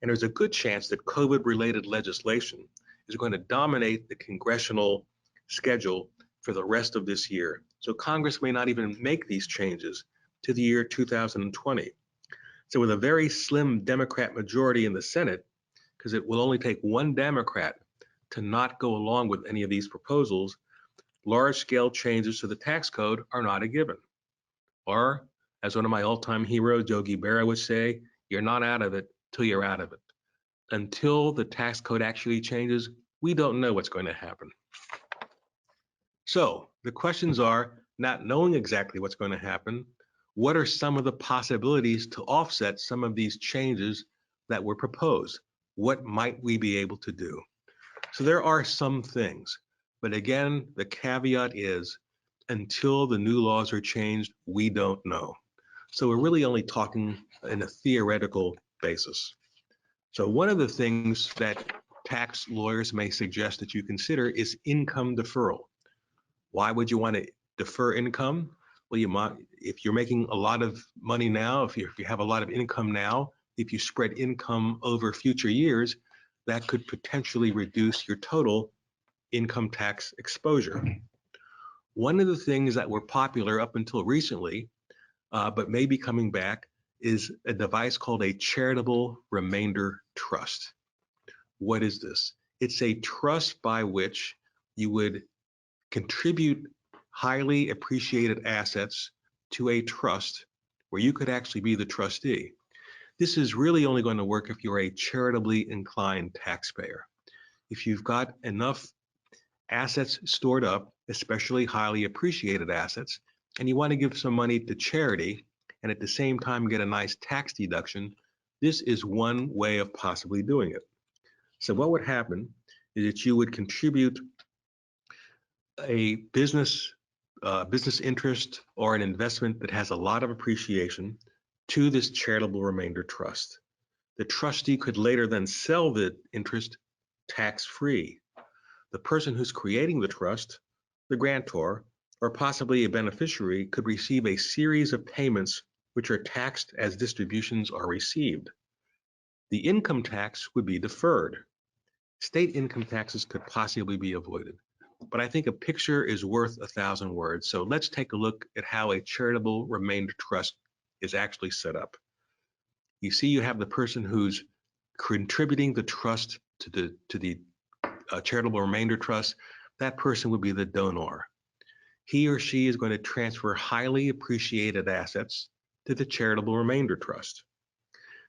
[SPEAKER 5] and there's a good chance that COVID-related legislation is going to dominate the congressional schedule for the rest of this year. So Congress may not even make these changes to the year 2020. So with a very slim Democrat majority in the Senate, because it will only take one Democrat to not go along with any of these proposals, large-scale changes to the tax code are not a given. Or, as one of my all-time heroes, Yogi Berra, would say, you're not out of it till you're out of it. Until the tax code actually changes, we don't know what's going to happen. So the questions are, not knowing exactly what's going to happen, what are some of the possibilities to offset some of these changes that were proposed? What might we be able to do? So there are some things, but again, the caveat is until the new laws are changed, we don't know. So we're really only talking in a theoretical basis. So one of the things that tax lawyers may suggest that you consider is income deferral. Why would you want to defer income? Well, if you're making a lot of money now, if you have a lot of income now, if you spread income over future years, that could potentially reduce your total income tax exposure. One of the things that were popular up until recently, but may be coming back, is a device called a charitable remainder trust. What is this? It's a trust by which you would contribute highly appreciated assets to a trust where you could actually be the trustee. This is really only going to work if you're a charitably inclined taxpayer. If you've got enough assets stored up, especially highly appreciated assets, and you want to give some money to charity and at the same time get a nice tax deduction, this is one way of possibly doing it. So what would happen is that you would contribute a business interest or an investment that has a lot of appreciation to this charitable remainder trust. The trustee could later then sell the interest tax-free. The person who's creating the trust, the grantor, or possibly a beneficiary, could receive a series of payments which are taxed as distributions are received. The income tax would be deferred. State income taxes could possibly be avoided. But I think a picture is worth 1,000 words. So let's take a look at how a charitable remainder trust is actually set up. You see, you have the person who's contributing the trust to the charitable remainder trust. That person would be the donor. He or she is going to transfer highly appreciated assets to the charitable remainder trust.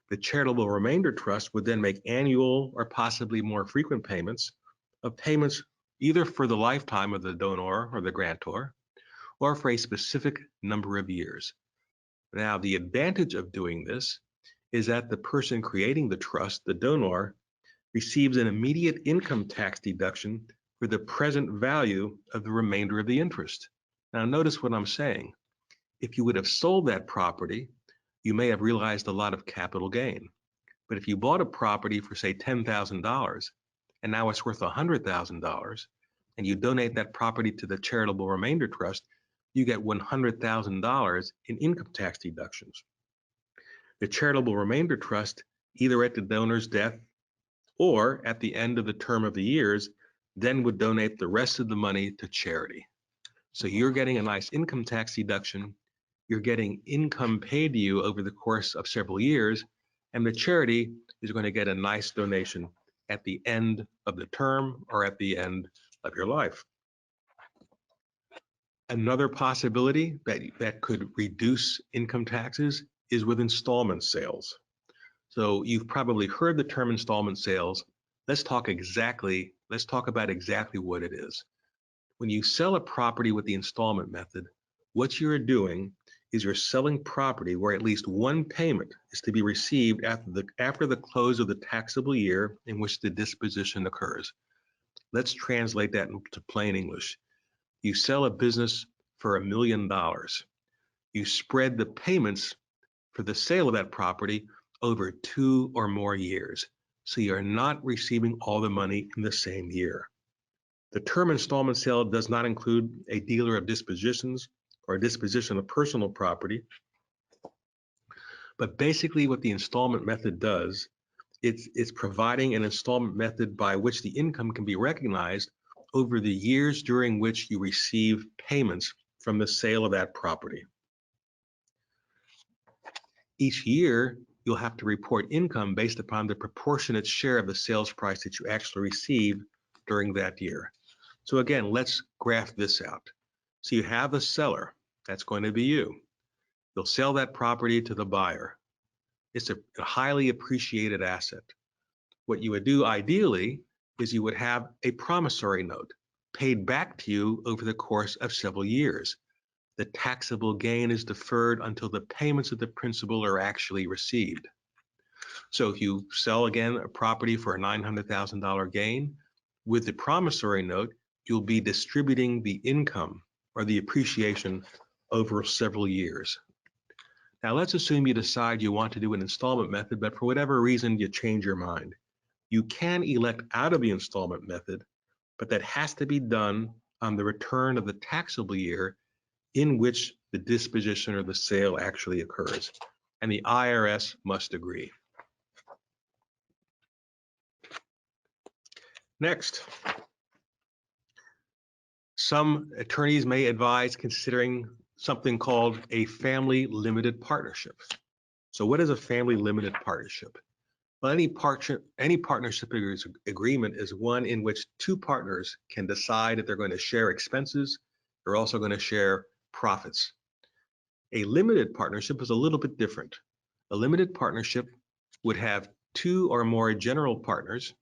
[SPEAKER 5] The charitable remainder trust would then make annual or possibly more frequent payments either for the lifetime of the donor or the grantor, or for a specific number of years. Now, the advantage of doing this is that the person creating the trust, the donor, receives an immediate income tax deduction for the present value of the remainder of the interest. Now, notice what I'm saying. If you would have sold that property, you may have realized a lot of capital gain. But if you bought a property for, say, $10,000, and now it's worth $100,000, and you donate that property to the charitable remainder trust, you get $100,000 in income tax deductions. The charitable remainder trust, either at the donor's death or at the end of the term of the years, then would donate the rest of the money to charity. So you're getting a nice income tax deduction, you're getting income paid to you over the course of several years, and the charity is going to get a nice donation at the end of the term or at the end of your life. Another possibility that could reduce income taxes is with installment sales. So you've probably heard the term installment sales. Let's talk about exactly what it is. When you sell a property with the installment method, what you're doing is you're selling property where at least one payment is to be received after the close of the taxable year in which the disposition occurs. Let's translate that into plain English. You sell a business for $1 million. You spread the payments for the sale of that property over 2 or more years. So you're not receiving all the money in the same year. The term installment sale does not include a dealer of dispositions or a disposition of personal property. But basically what the installment method does, it's providing an installment method by which the income can be recognized over the years during which you receive payments from the sale of that property. Each year, you'll have to report income based upon the proportionate share of the sales price that you actually receive during that year. So again, let's graph this out. So you have a seller, that's going to be you. You'll sell that property to the buyer. It's a highly appreciated asset. What you would do ideally is you would have a promissory note paid back to you over the course of several years. The taxable gain is deferred until the payments of the principal are actually received. So if you sell again a property for a $900,000 gain, with the promissory note, you'll be distributing the income or the appreciation over several years. Now let's assume you decide you want to do an installment method, but for whatever reason you change your mind. You can elect out of the installment method, but that has to be done on the return of the taxable year in which the disposition or the sale actually occurs, and the IRS must agree. Next, some attorneys may advise considering something called a family limited partnership. So what is a family limited partnership? Well, any partnership agreement is one in which two partners can decide if they're going to share expenses. They're also going to share profits. A limited partnership is a little bit different. A limited partnership would have 2 or more general partners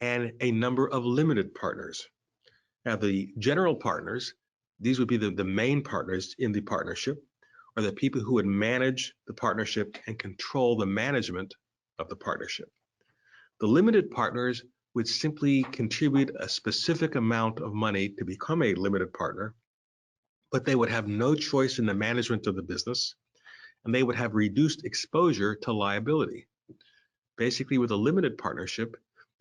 [SPEAKER 5] and a number of limited partners. Now, the general partners, these would be the main partners in the partnership, or the people who would manage the partnership and control the management of the partnership. The limited partners would simply contribute a specific amount of money to become a limited partner, but they would have no choice in the management of the business, and they would have reduced exposure to liability. Basically, with a limited partnership,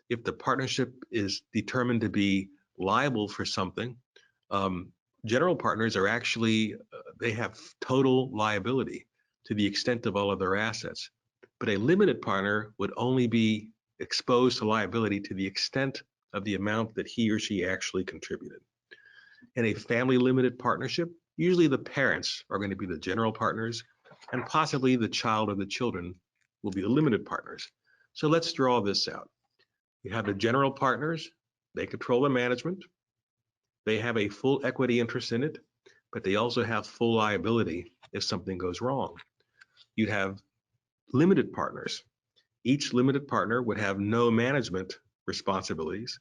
[SPEAKER 5] if the partnership is determined to be liable for something, general partners are actually, they have total liability to the extent of all of their assets. But a limited partner would only be exposed to liability to the extent of the amount that he or she actually contributed. In a family limited partnership, usually the parents are going to be the general partners, and possibly the child or the children will be the limited partners. So let's draw this out. You have the general partners, they control the management, they have a full equity interest in it, but they also have full liability if something goes wrong. You'd have limited partners. Each limited partner would have no management responsibilities.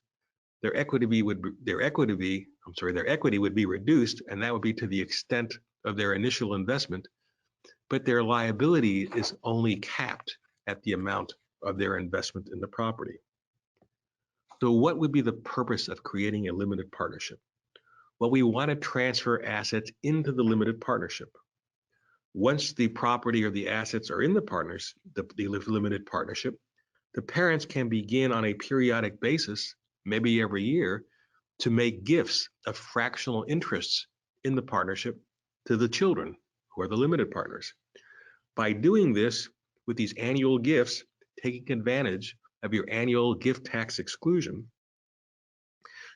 [SPEAKER 5] Their equity would be reduced, and that would be to the extent of their initial investment, but their liability is only capped at the amount of their investment in the property. So what would be the purpose of creating a limited partnership? Well, we want to transfer assets into the limited partnership. Once the property or the assets are in the limited partnership, the parents can begin on a periodic basis, maybe every year, to make gifts of fractional interests in the partnership to the children, who are the limited partners. By doing this with these annual gifts, taking advantage of your annual gift tax exclusion,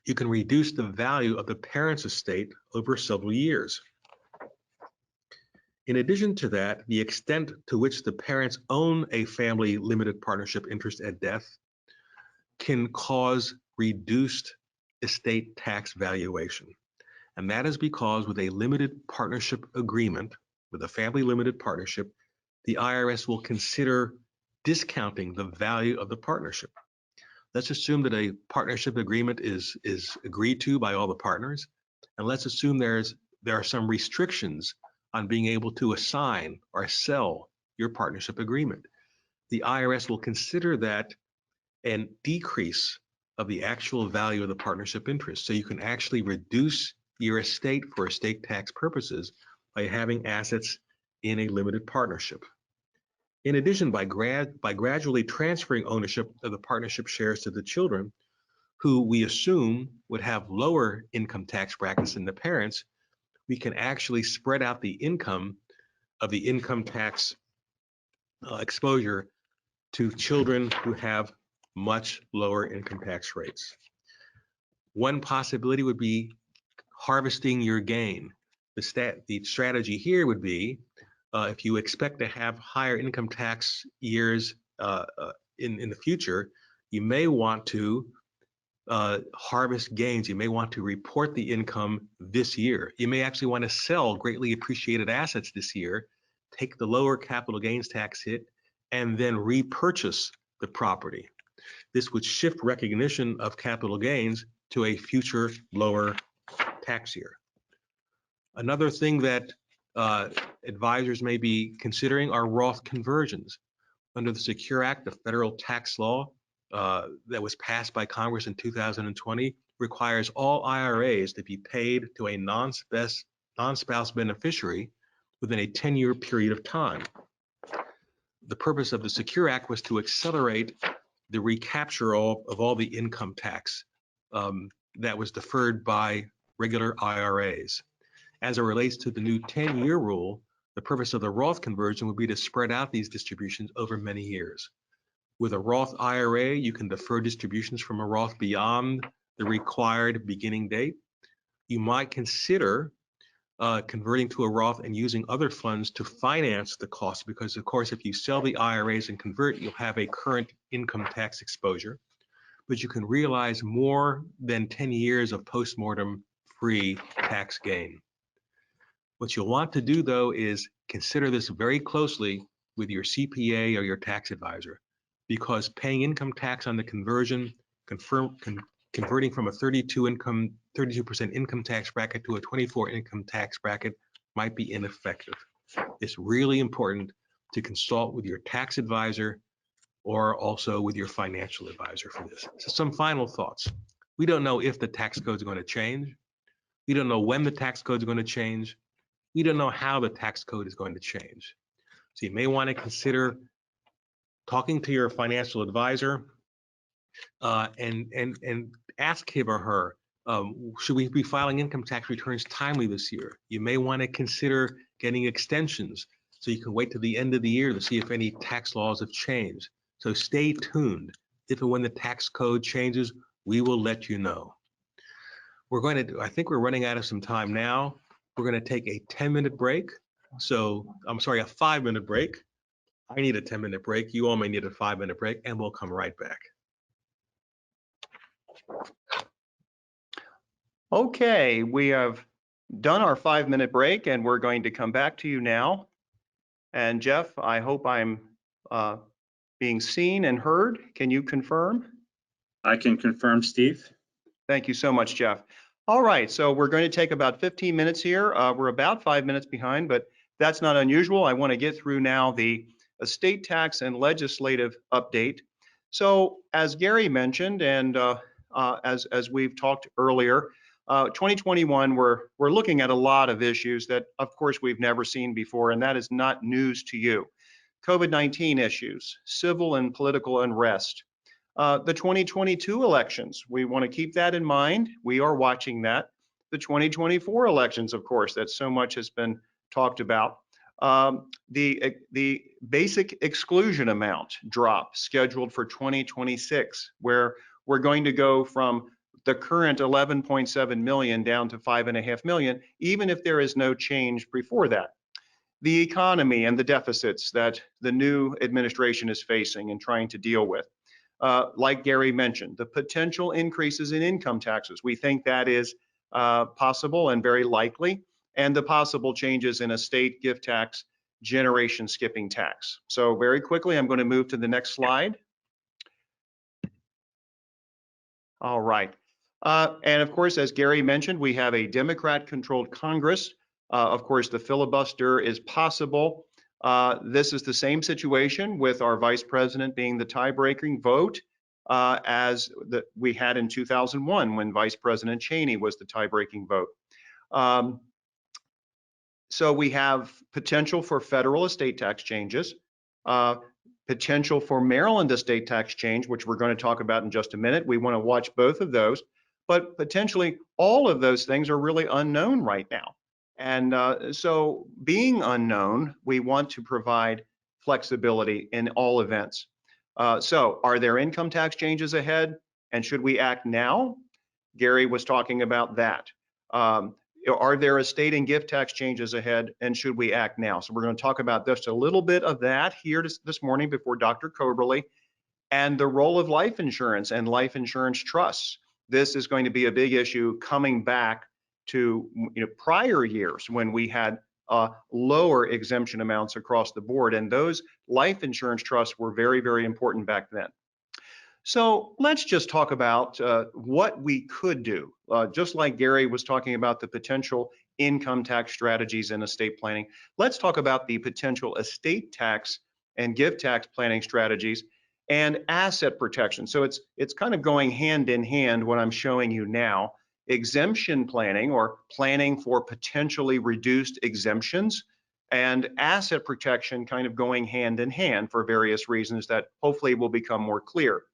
[SPEAKER 5] you can reduce the value of the parent's estate over several years. In addition to that, the extent to which the parents own a family limited partnership interest at death can cause reduced estate tax valuation. And that is because with a limited partnership agreement, with a family limited partnership, the IRS will consider discounting the value of the partnership. Let's assume that a partnership agreement is agreed to by all the partners, and let's assume there are some restrictions on being able to assign or sell your partnership agreement. The IRS will consider that a decrease of the actual value of the partnership interest. So you can actually reduce your estate for estate tax purposes by having assets in a limited partnership. In addition, by gradually transferring ownership of the partnership shares to the children, who we assume would have lower income tax brackets than the parents, we can actually spread out the income of the income tax exposure to children who have much lower income tax rates. One possibility would be harvesting your gain. The strategy here would be, if you expect to have higher income tax years in the future, you may want to harvest gains. You may want to report the income this year. You may actually want to sell greatly appreciated assets this year, take the lower capital gains tax hit, and then repurchase the property. This would shift recognition of capital gains to a future lower tax year. Another thing that advisors may be considering are Roth conversions. Under the Secure Act, the federal tax law that was passed by Congress in 2020 requires all IRAs to be paid to a non-spouse beneficiary within a 10-year period of time. The purpose of the Secure Act was to accelerate the recapture of all the income tax that was deferred by regular IRAs. As it relates to the new 10-year rule, the purpose of the Roth conversion would be to spread out these distributions over many years. With a Roth IRA, you can defer distributions from a Roth beyond the required beginning date. You might consider converting to a Roth and using other funds to finance the cost, because of course, if you sell the IRAs and convert, you'll have a current income tax exposure, but you can realize more than 10 years of post-mortem free tax gain. What you'll want to do, though, is consider this very closely with your CPA or your tax advisor, because paying income tax on the conversion, converting from a 32% income tax bracket to a 24 income tax bracket might be ineffective. It's really important to consult with your tax advisor or also with your financial advisor for this. So some final thoughts. We don't know if the tax code is going to change. We don't know when the tax code is going to change. We don't know how the tax code is going to change. So you may want to consider talking to your financial advisor and ask him or her, should we be filing income tax returns timely this year? You may want to consider getting extensions so you can wait to the end of the year to see if any tax laws have changed. So stay tuned. If and when the tax code changes, we will let you know. We're going to, I think we're running out of some time now. We're going to take a 10-minute break. So I'm sorry, a 5-minute break. I need a 10-minute break. You all may need a 5-minute break, and we'll come right back.
[SPEAKER 2] Okay, we have done our 5-minute break and we're going to come back to you now. And Jeff, I hope I'm being seen and heard. Can you confirm?
[SPEAKER 1] I can confirm, Steve.
[SPEAKER 2] Thank you so much, Jeff. All right, so we're going to take about 15 minutes here. We're about 5 minutes behind, but that's not unusual. I want to get through now the estate tax and legislative update. So as Gary mentioned, and as we've talked earlier, 2021, we're looking at a lot of issues that, of course, we've never seen before, and that is not news to you. COVID-19 issues, civil and political unrest, the 2022 elections, we want to keep that in mind. We are watching that. The 2024 elections, of course, that so much has been talked about. The basic exclusion amount drop scheduled for 2026, where we're going to go from the current 11.7 million down to 5.5 million, even if there is no change before that. The economy and the deficits that the new administration is facing and trying to deal with. Like Gary mentioned, the potential increases in income taxes. We think that is possible and very likely, and the possible changes in estate gift tax, generation skipping tax. So very quickly, I'm going to move to the next slide. All right. And of course, as Gary mentioned, we have a Democrat-controlled Congress. Of course, the filibuster is possible. This is the same situation with our vice president being the tie-breaking vote as we had in 2001 when Vice President Cheney was the tie-breaking vote. So we have potential for federal estate tax changes, potential for Maryland estate tax change, which we're going to talk about in just a minute. We want to watch both of those, but potentially all of those things are really unknown right now. And so being unknown, we want to provide flexibility in all events. So are there income tax changes ahead? And should we act now? Gary was talking about that. Are there estate and gift tax changes ahead? And should we act now? So we're going to talk about just a little bit of that here this morning before Dr. Coberly, and the role of life insurance and life insurance trusts. This is going to be a big issue coming back to prior years when we had lower exemption amounts across the board, and those life insurance trusts were very, very important back then. So let's just talk about what we could do. Just like Gary was talking about the potential income tax strategies in estate planning, let's talk about the potential estate tax and gift tax planning strategies and asset protection. So it's kind of going hand in hand what I'm showing you now. Exemption planning, or planning for potentially reduced exemptions, and asset protection kind of going hand in hand for various reasons that hopefully will become more clear.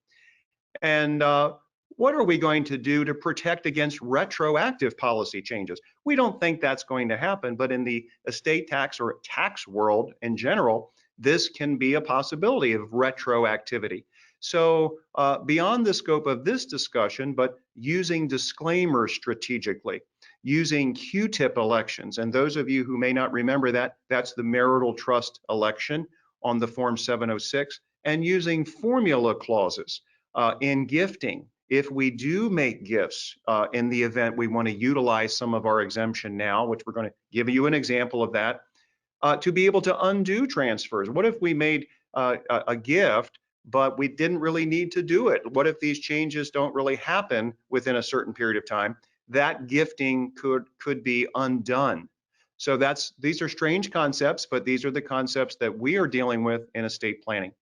[SPEAKER 2] And what are we going to do to protect against retroactive policy changes? We don't think that's going to happen, but in the estate tax or tax world in general, this can be a possibility of retroactivity. So beyond the scope of this discussion, but using disclaimers strategically, using Q-tip elections, and those of you who may not remember that, that's the marital trust election on the Form 706, and using formula clauses in gifting. If we do make gifts in the event we want to utilize some of our exemption now, which we're going to give you an example of that, to be able to undo transfers. What if we made a gift, but we didn't really need to do it? What if these changes don't really happen within a certain period of time? That gifting could be undone. So these are strange concepts, but these are the concepts that we are dealing with in estate planning.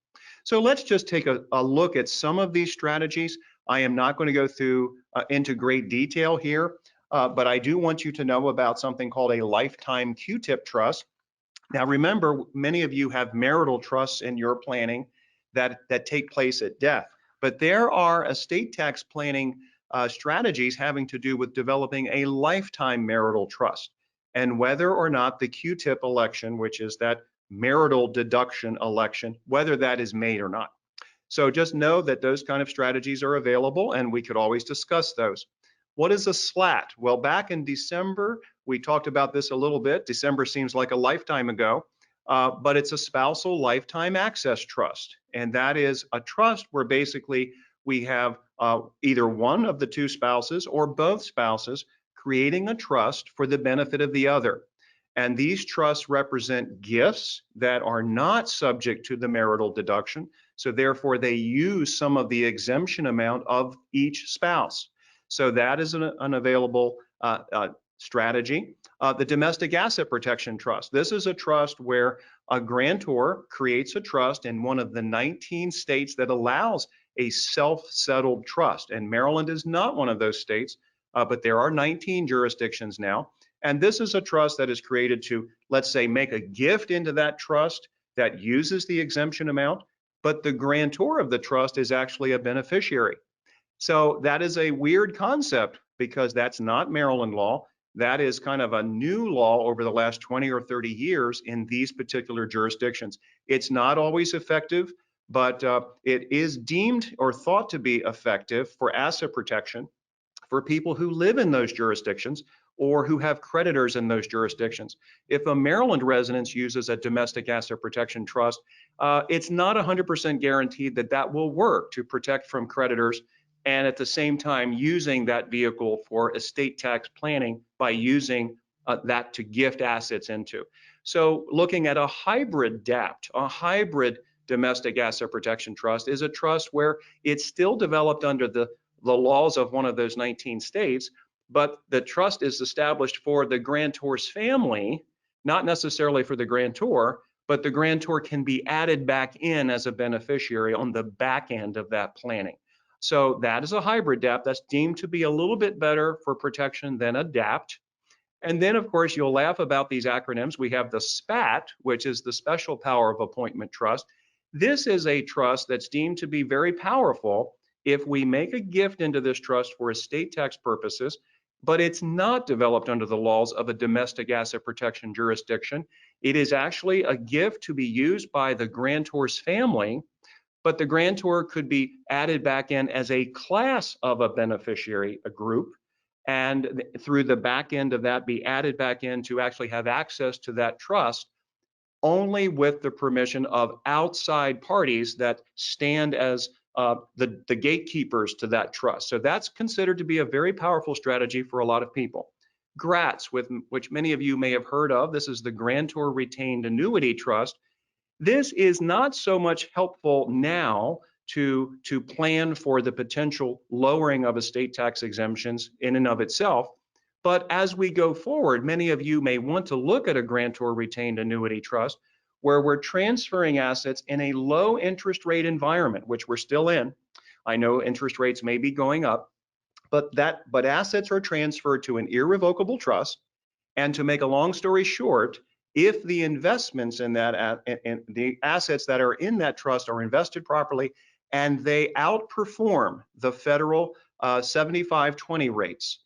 [SPEAKER 2] So let's just take a look at some of these strategies. I am not going to go through into great detail here, but I do want you to know about something called a lifetime Q-tip trust. Now, remember, many of you have marital trusts in your planning that take place at death, but there are estate tax planning strategies having to do with developing a lifetime marital trust, and whether or not the Q-tip election, which is that marital deduction election, whether that is made or not. So just know that those kind of strategies are available, and we could always discuss those. What is a SLAT? Well, back in December, we talked about this a little bit. December seems like a lifetime ago, but it's a spousal lifetime access trust. And that is a trust where basically we have either one of the two spouses or both spouses creating a trust for the benefit of the other. And these trusts represent gifts that are not subject to the marital deduction. So therefore, they use some of the exemption amount of each spouse. So that is an available strategy. The Domestic Asset Protection Trust. This is a trust where a grantor creates a trust in one of the 19 states that allows a self-settled trust. And Maryland is not one of those states, but there are 19 jurisdictions now. And this is a trust that is created to, let's say, make a gift into that trust that uses the exemption amount, but the grantor of the trust is actually a beneficiary. So that is a weird concept because that's not Maryland law. That is kind of a new law over the last 20 or 30 years in these particular jurisdictions. It's not always effective, but it is deemed or thought to be effective for asset protection for people who live in those jurisdictions or who have creditors in those jurisdictions. If a Maryland resident uses a domestic asset protection trust, it's not 100% guaranteed that that will work to protect from creditors, and at the same time using that vehicle for estate tax planning by using that to gift assets into. So looking at a hybrid DAPT, a hybrid domestic asset protection trust, is a trust where it's still developed under the laws of one of those 19 states, but the trust is established for the grantor's family, not necessarily for the grantor, but the grantor can be added back in as a beneficiary on the back end of that planning. So that is a hybrid DAPT that's deemed to be a little bit better for protection than a DAPT. And then, of course, you'll laugh about these acronyms. We have the SPAT, which is the Special Power of Appointment Trust. This is a trust that's deemed to be very powerful if we make a gift into this trust for estate tax purposes, but it's not developed under the laws of a domestic asset protection jurisdiction. It is actually a gift to be used by the grantor's family, but the grantor could be added back in as a class of a beneficiary, a group, and through the back end of that be added back in to actually have access to that trust only with the permission of outside parties that stand as the gatekeepers to that trust. So that's considered to be a very powerful strategy for a lot of people. GRATS, which many of you may have heard of, this is the Grantor Retained Annuity Trust. This is not so much helpful now to plan for the potential lowering of estate tax exemptions in and of itself. But as we go forward, many of you may want to look at a grantor retained annuity trust where we're transferring assets in a low interest rate environment, which we're still in. I know interest rates may be going up, but assets are transferred to an irrevocable trust. And to make a long story short, if the investments in that and the assets that are in that trust are invested properly and they outperform the federal 75/20 rates,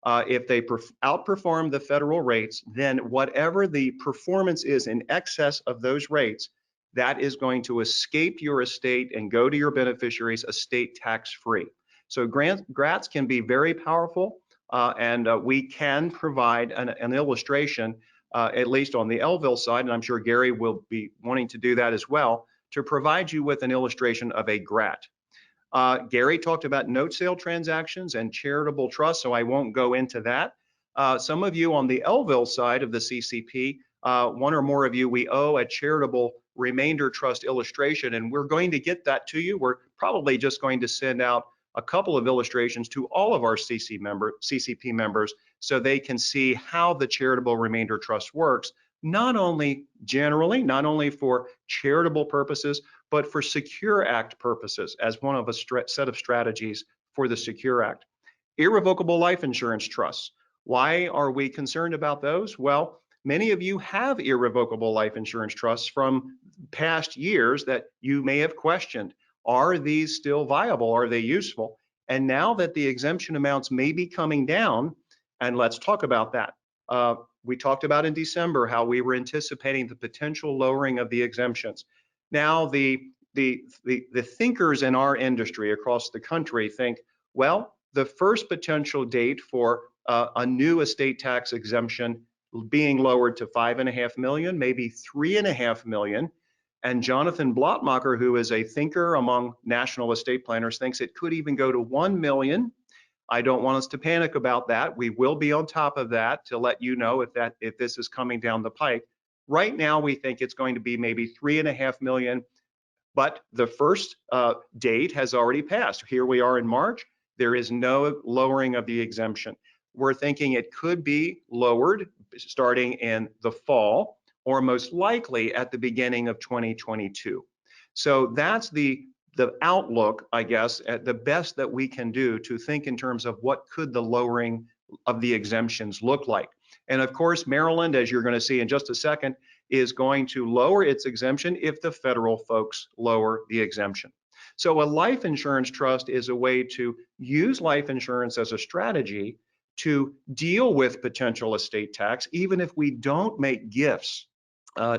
[SPEAKER 2] if they outperform the federal rates, then whatever the performance is in excess of those rates, that is going to escape your estate and go to your beneficiaries estate tax free. So GRATs can be very powerful, and we can provide an illustration, at least on the Elville side, and I'm sure Gary will be wanting to do that as well, to provide you with an illustration of a GRAT. Gary talked about note sale transactions and charitable trusts, so I won't go into that. Some of you on the Elville side of the CCP, one or more of you, we owe a charitable remainder trust illustration, and we're going to get that to you. We're probably just going to send out a couple of illustrations to all of our CCP members so they can see how the charitable remainder trust works, not only generally, not only for charitable purposes, but for Secure Act purposes as one of a set of strategies for the Secure Act. Irrevocable life insurance trusts. Why are we concerned about those? Well, many of you have irrevocable life insurance trusts from past years that you may have questioned. Are these still viable? Are they useful? And now that the exemption amounts may be coming down, and let's talk about that. We talked about in December how we were anticipating the potential lowering of the exemptions. Now the thinkers in our industry across the country think, well, the first potential date for a new estate tax exemption being lowered to 5.5 million, maybe 3.5 million. And Jonathan Blotmacher, who is a thinker among national estate planners, thinks it could even go to 1 million. I don't want us to panic about that. We will be on top of that to let you know if this is coming down the pike. Right now, we think it's going to be maybe 3.5 million, but the first date has already passed. Here we are in March. There is no lowering of the exemption. We're thinking it could be lowered starting in the fall, or most likely at the beginning of 2022. So that's the outlook, I guess, at the best that we can do to think in terms of what could the lowering of the exemptions look like. And of course, Maryland, as you're going to see in just a second, is going to lower its exemption if the federal folks lower the exemption. So a life insurance trust is a way to use life insurance as a strategy to deal with potential estate tax, even if we don't make gifts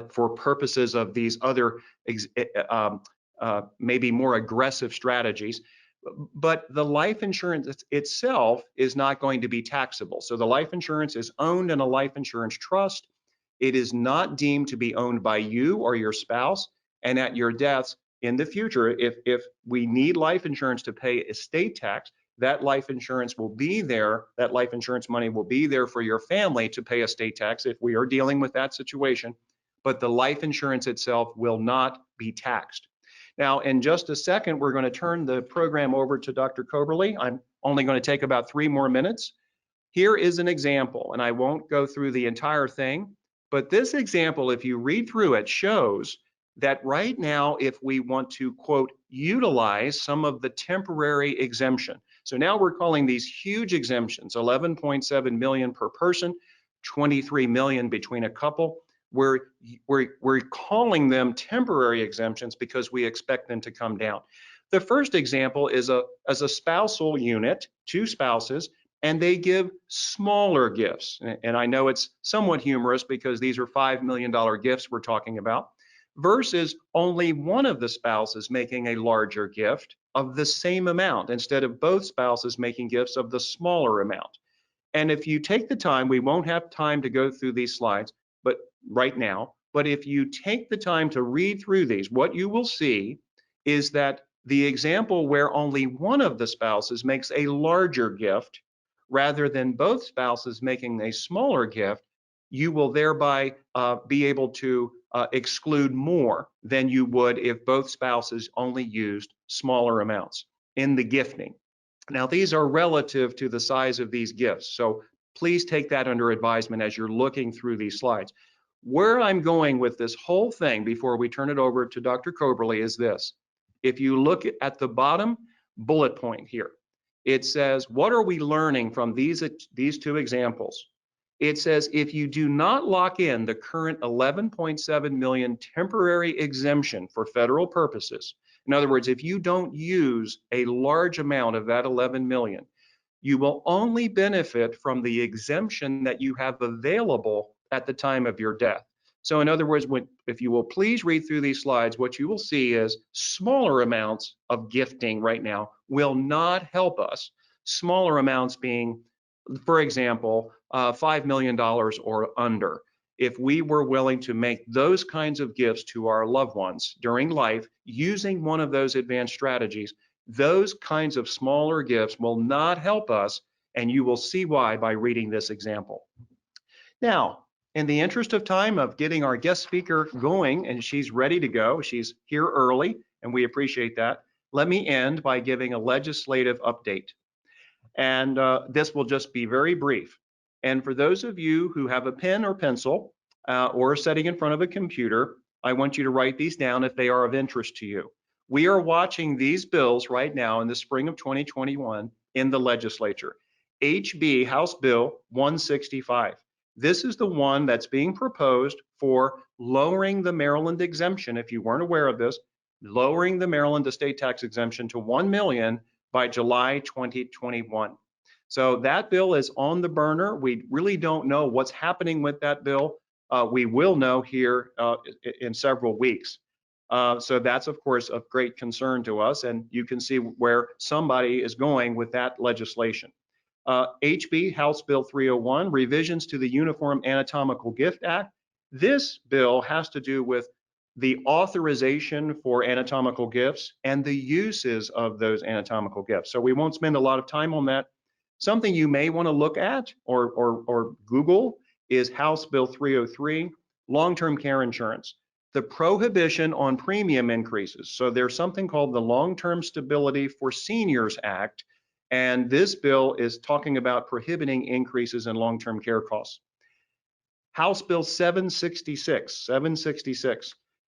[SPEAKER 2] for purposes of these other maybe more aggressive strategies. But the life insurance itself is not going to be taxable. So the life insurance is owned in a life insurance trust. It is not deemed to be owned by you or your spouse. And at your deaths in the future, if we need life insurance to pay estate tax, that life insurance will be there, that life insurance money will be there for your family to pay estate tax if we are dealing with that situation. But the life insurance itself will not be taxed. Now, in just a second, we're going to turn the program over to Dr. Coberly. I'm only going to take about 3 more minutes. Here is an example, and I won't go through the entire thing, but this example, if you read through it, shows that right now, if we want to, quote, utilize some of the temporary exemption. So now we're calling these huge exemptions, 11.7 million per person, 23 million between a couple. We're calling them temporary exemptions because we expect them to come down. The first example is as a spousal unit, 2 spouses, and they give smaller gifts. And I know it's somewhat humorous because these are $5 million gifts we're talking about, versus only one of the spouses making a larger gift of the same amount instead of both spouses making gifts of the smaller amount. And if you take the time, we won't have time to go through these slides, but right now, but if you take the time to read through these, what you will see is that the example where only one of the spouses makes a larger gift rather than both spouses making a smaller gift, you will thereby be able to exclude more than you would if both spouses only used smaller amounts in the gifting. Now, these are relative to the size of these gifts, so please take that under advisement as you're looking through these slides. Where I'm going with this whole thing before we turn it over to Dr. Coberly is this. If you look at the bottom bullet point here, it says, what are we learning from these 2 examples? It says, if you do not lock in the current 11.7 million temporary exemption for federal purposes, in other words, if you don't use a large amount of that 11 million, you will only benefit from the exemption that you have available at the time of your death. So in other words, if you will please read through these slides, what you will see is smaller amounts of gifting right now will not help us. Smaller amounts being, for example, $5 million or under. If we were willing to make those kinds of gifts to our loved ones during life using one of those advanced strategies, those kinds of smaller gifts will not help us, and you will see why by reading this example. Now, in the interest of time of getting our guest speaker going, and she's ready to go, she's here early, and we appreciate that, let me end by giving a legislative update. And this will just be very brief. And for those of you who have a pen or pencil or sitting in front of a computer, I want you to write these down if they are of interest to you. We are watching these bills right now in the spring of 2021 in the legislature. HB, House Bill 165. This is the one that's being proposed for lowering the Maryland exemption, if you weren't aware of this, lowering the Maryland estate tax exemption to 1 million by July 2021. So that bill is on the burner. We really don't know what's happening with that bill. We will know here in several weeks. So that's, of course, of great concern to us, and you can see where somebody is going with that legislation. HB, House Bill 301, revisions to the Uniform Anatomical Gift Act. This bill has to do with the authorization for anatomical gifts and the uses of those anatomical gifts. So we won't spend a lot of time on that. Something you may want to look at or Google is House Bill 303, long-term care insurance. The prohibition on premium increases. So there's something called the Long-Term Stability for Seniors Act, and this bill is talking about prohibiting increases in long-term care costs. House Bill 766.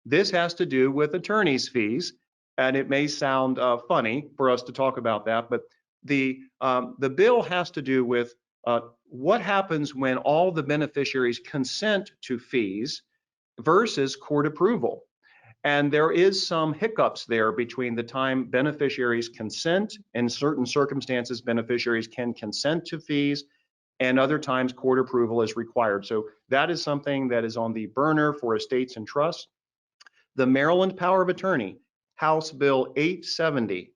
[SPEAKER 2] This has to do with attorney's fees, and it may sound funny for us to talk about that, but the bill has to do with what happens when all the beneficiaries consent to fees versus court approval. And there is some hiccups there between the time beneficiaries consent. In certain circumstances, beneficiaries can consent to fees, and other times court approval is required. So that is something that is on the burner for estates and trusts. The Maryland Power of Attorney, House Bill 870.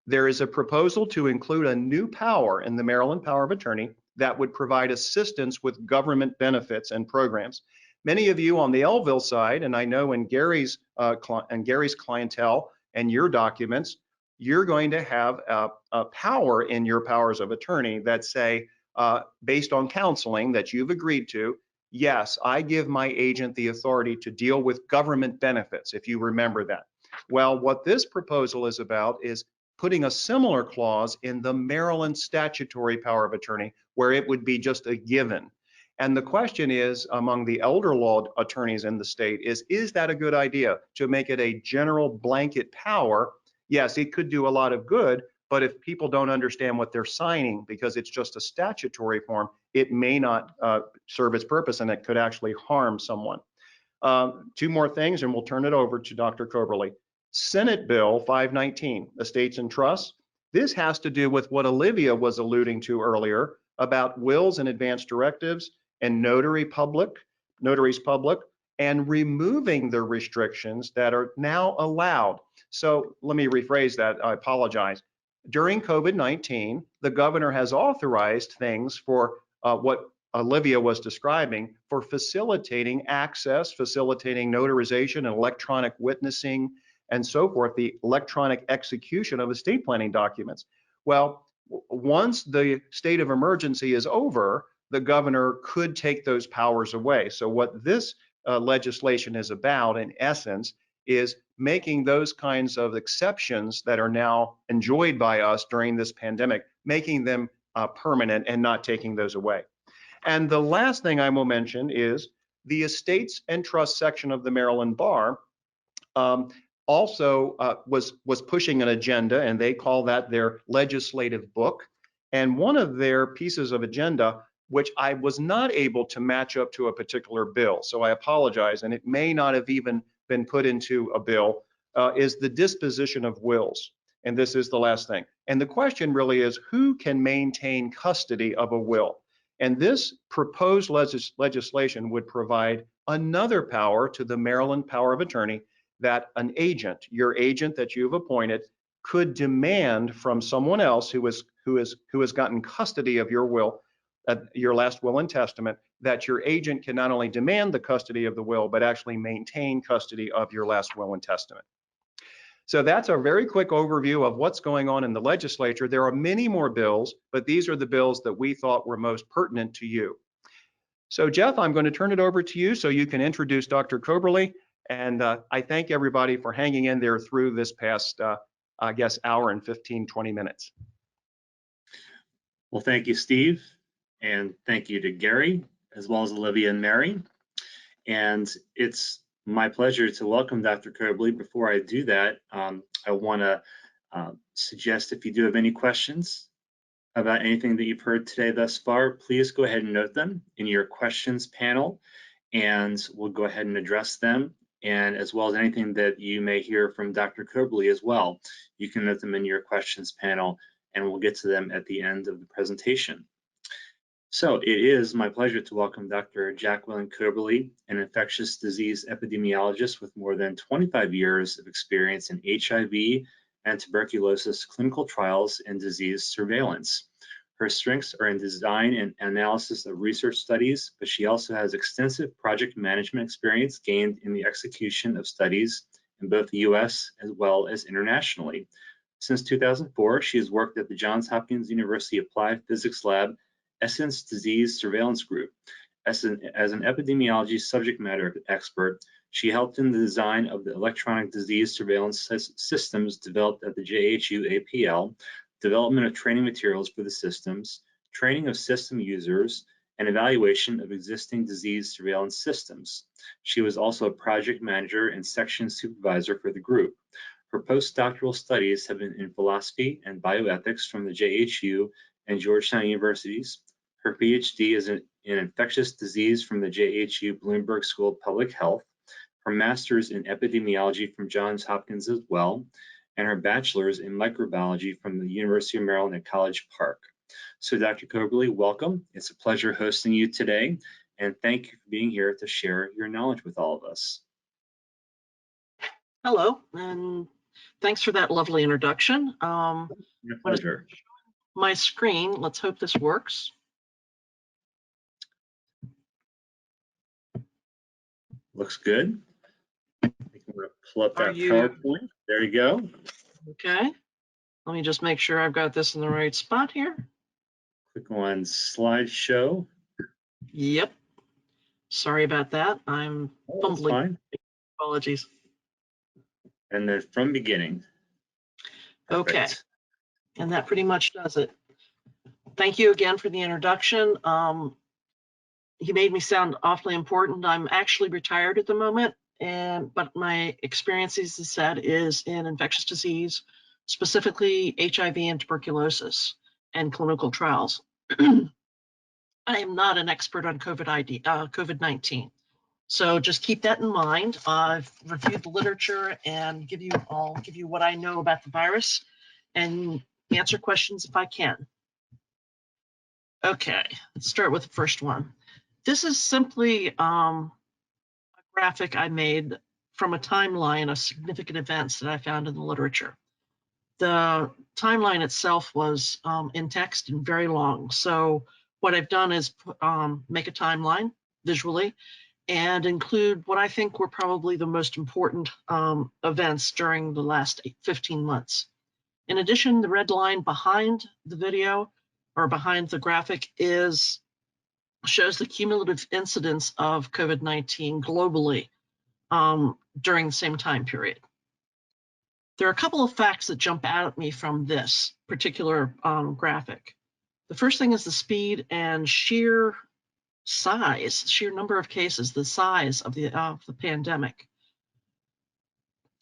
[SPEAKER 2] There is a proposal to include a new power in the Maryland Power of Attorney that would provide assistance with government benefits and programs. Many of you on the Elville side, and I know in Gary's clientele and your documents, you're going to have a power in your powers of attorney that say, based on counseling that you've agreed to, yes, I give my agent the authority to deal with government benefits, if you remember that. Well, what this proposal is about is putting a similar clause in the Maryland statutory power of attorney, where it would be just a given. And the question is, among the elder law attorneys in the state, is that a good idea to make it a general blanket power? Yes, it could do a lot of good, but if people don't understand what they're signing because it's just a statutory form, it may not serve its purpose, and it could actually harm someone. Two more things, and we'll turn it over to Dr. Coberly. Senate Bill 519, Estates and Trusts. This has to do with what Olivia was alluding to earlier about wills and advance directives and notaries public, and removing the restrictions that are now allowed. So let me rephrase that, I apologize. During COVID-19, the governor has authorized things for what Olivia was describing for facilitating access, facilitating notarization and electronic witnessing and so forth, the electronic execution of estate planning documents. Well, once the state of emergency is over, the governor could take those powers away. So what this legislation is about, in essence, is making those kinds of exceptions that are now enjoyed by us during this pandemic, making them permanent and not taking those away. And the last thing I will mention is the Estates and Trust section of the Maryland Bar also was pushing an agenda, and they call that their legislative book. And one of their pieces of agenda, which I was not able to match up to a particular bill, so I apologize, and it may not have even been put into a bill, is the disposition of wills. And this is the last thing. And the question really is, who can maintain custody of a will? And this proposed legislation would provide another power to the Maryland Power of Attorney that an agent, your agent that you've appointed, could demand from someone else who has gotten custody of your will, your last will and testament, that your agent can not only demand the custody of the will, but actually maintain custody of your last will and testament. So that's a very quick overview of what's going on in the legislature. There are many more bills, but these are the bills that we thought were most pertinent to you. So Jeff, I'm going to turn it over to you so you can introduce Dr. Coberly. And I thank everybody for hanging in there through this past, I guess, hour and 15, 20 minutes.
[SPEAKER 1] Well, thank you, Steve. And thank you to Gary, as well as Olivia and Mary. And it's my pleasure to welcome Dr. Coberly. Before I do that, I want to suggest if you do have any questions, about anything that you've heard today thus far, please go ahead and note them in your questions panel, and we'll go ahead and address them. And as well as anything that you may hear from Dr. Coberly as well, you can note them in your questions panel, and we'll get to them at the end of the presentation. So it is my pleasure to welcome Dr. Jacqueline Coberly, an infectious disease epidemiologist with more than 25 years of experience in HIV and tuberculosis clinical trials and disease surveillance. Her strengths are in design and analysis of research studies, but she also has extensive project management experience gained in the execution of studies in both the US as well as internationally. Since 2004, she has worked at the Johns Hopkins University Applied Physics Lab Essence Disease Surveillance Group. As an epidemiology subject matter expert, she helped in the design of the electronic disease surveillance systems developed at the JHU APL, development of training materials for the systems, training of system users, and evaluation of existing disease surveillance systems. She was also a project manager and section supervisor for the group. Her postdoctoral studies have been in philosophy and bioethics from the JHU and Georgetown universities. Her PhD is in infectious disease from the JHU Bloomberg School of Public Health, her master's in epidemiology from Johns Hopkins as well, and her bachelor's in microbiology from the University of Maryland at College Park. So Dr. Coberly, welcome. It's a pleasure hosting you today, and thank you for being here to share your knowledge with all of us.
[SPEAKER 6] Hello, and thanks for that lovely introduction.
[SPEAKER 1] My pleasure.
[SPEAKER 6] My screen, let's hope this works.
[SPEAKER 1] Looks good. I think I'm going to pull up that PowerPoint. There you go.
[SPEAKER 6] Okay. Let me just make sure I've got this in the right spot here.
[SPEAKER 1] Click on slideshow.
[SPEAKER 6] Yep. Sorry about that. I'm fumbling.
[SPEAKER 1] Fine.
[SPEAKER 6] Apologies.
[SPEAKER 1] And then from beginning.
[SPEAKER 6] Okay.
[SPEAKER 1] Perfect.
[SPEAKER 6] And that pretty much does it. Thank you again for the introduction. He made me sound awfully important. I'm actually retired at the moment, but my experience, as I said, is in infectious disease, specifically HIV and tuberculosis and clinical trials. I am not an expert on COVID-19. So just keep that in mind. I've reviewed the literature and I'll give you what I know about the virus and answer questions if I can. Okay, let's start with the first one. This is simply a graphic I made from a timeline of significant events that I found in the literature. The timeline itself was in text and very long. So what I've done is make a timeline visually and include what I think were probably the most important events during the last 15 months. In addition, the red line behind the video or behind the graphic shows the cumulative incidence of COVID-19 globally during the same time period. There are a couple of facts that jump out at me from this particular graphic. The first thing is the speed and sheer number of cases, the size of the pandemic.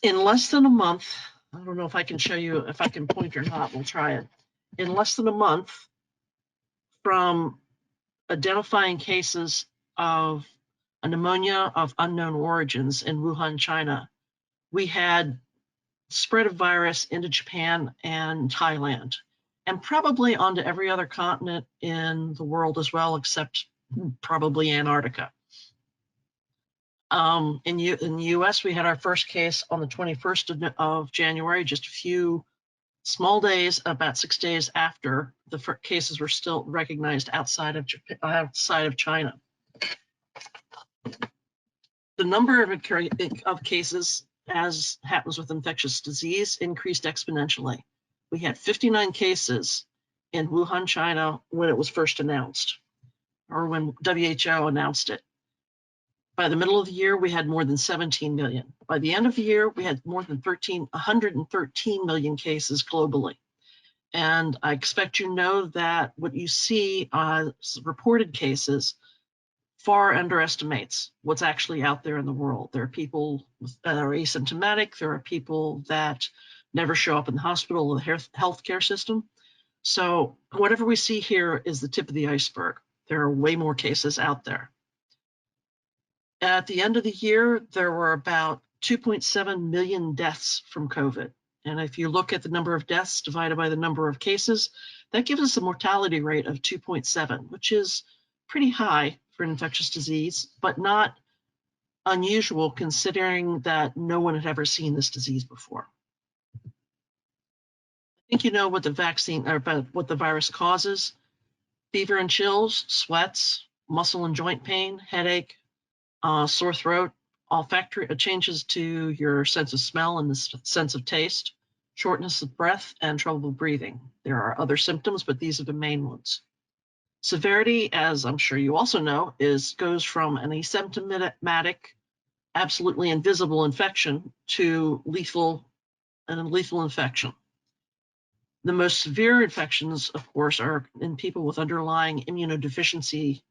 [SPEAKER 6] In less than a month, I don't know if I can show you, if I can point or not, we'll try it. In less than a month from identifying cases of a pneumonia of unknown origins in Wuhan, China, we had spread of virus into Japan and Thailand, and probably onto every other continent in the world as well, except probably Antarctica. In the US, we had our first case on the 21st of January, just a few small days, about 6 days after the cases were still recognized outside of Japan, outside of China. The number of cases, as happens with infectious disease, increased exponentially. We had 59 cases in Wuhan, China when it was first announced, or when WHO announced it. By the middle of the year, we had more than 17 million. By the end of the year, we had more than 113 million cases globally. And I expect you know that what you see as reported cases far underestimates what's actually out there in the world. There are people that are asymptomatic. There are people that never show up in the hospital or the healthcare system. So whatever we see here is the tip of the iceberg. There are way more cases out there. At the end of the year, there were about 2.7 million deaths from COVID. And if you look at the number of deaths divided by the number of cases, that gives us a mortality rate of 2.7, which is pretty high for an infectious disease, but not unusual considering that no one had ever seen this disease before. I think you know what the vaccine or what the virus causes: fever and chills, sweats, muscle and joint pain, headache, sore throat, olfactory changes to your sense of smell and the sense of taste, shortness of breath, and trouble breathing. There are other symptoms, but these are the main ones. Severity, as I'm sure you also know, goes from an asymptomatic, absolutely invisible infection to lethal infection. The most severe infections, of course, are in people with underlying immunodeficiency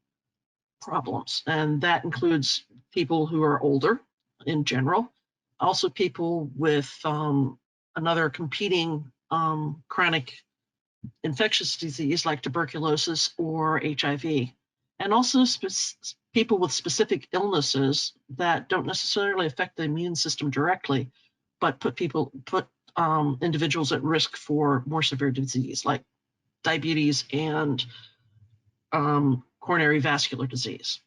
[SPEAKER 6] problems, and that includes people who are older in general, also people with another competing chronic infectious disease like tuberculosis or HIV, and also people with specific illnesses that don't necessarily affect the immune system directly, but put individuals at risk for more severe disease like diabetes and coronary vascular disease.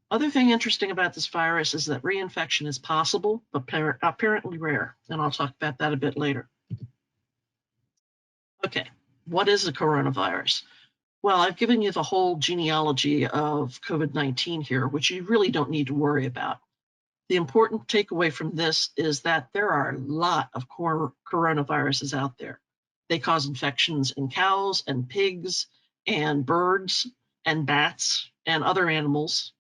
[SPEAKER 6] Other thing interesting about this virus is that reinfection is possible, but apparently rare, and I'll talk about that a bit later. Okay, what is a coronavirus? Well, I've given you the whole genealogy of COVID-19 here, which you really don't need to worry about. The important takeaway from this is that there are a lot of coronaviruses out there. They cause infections in cows and pigs and birds and bats and other animals.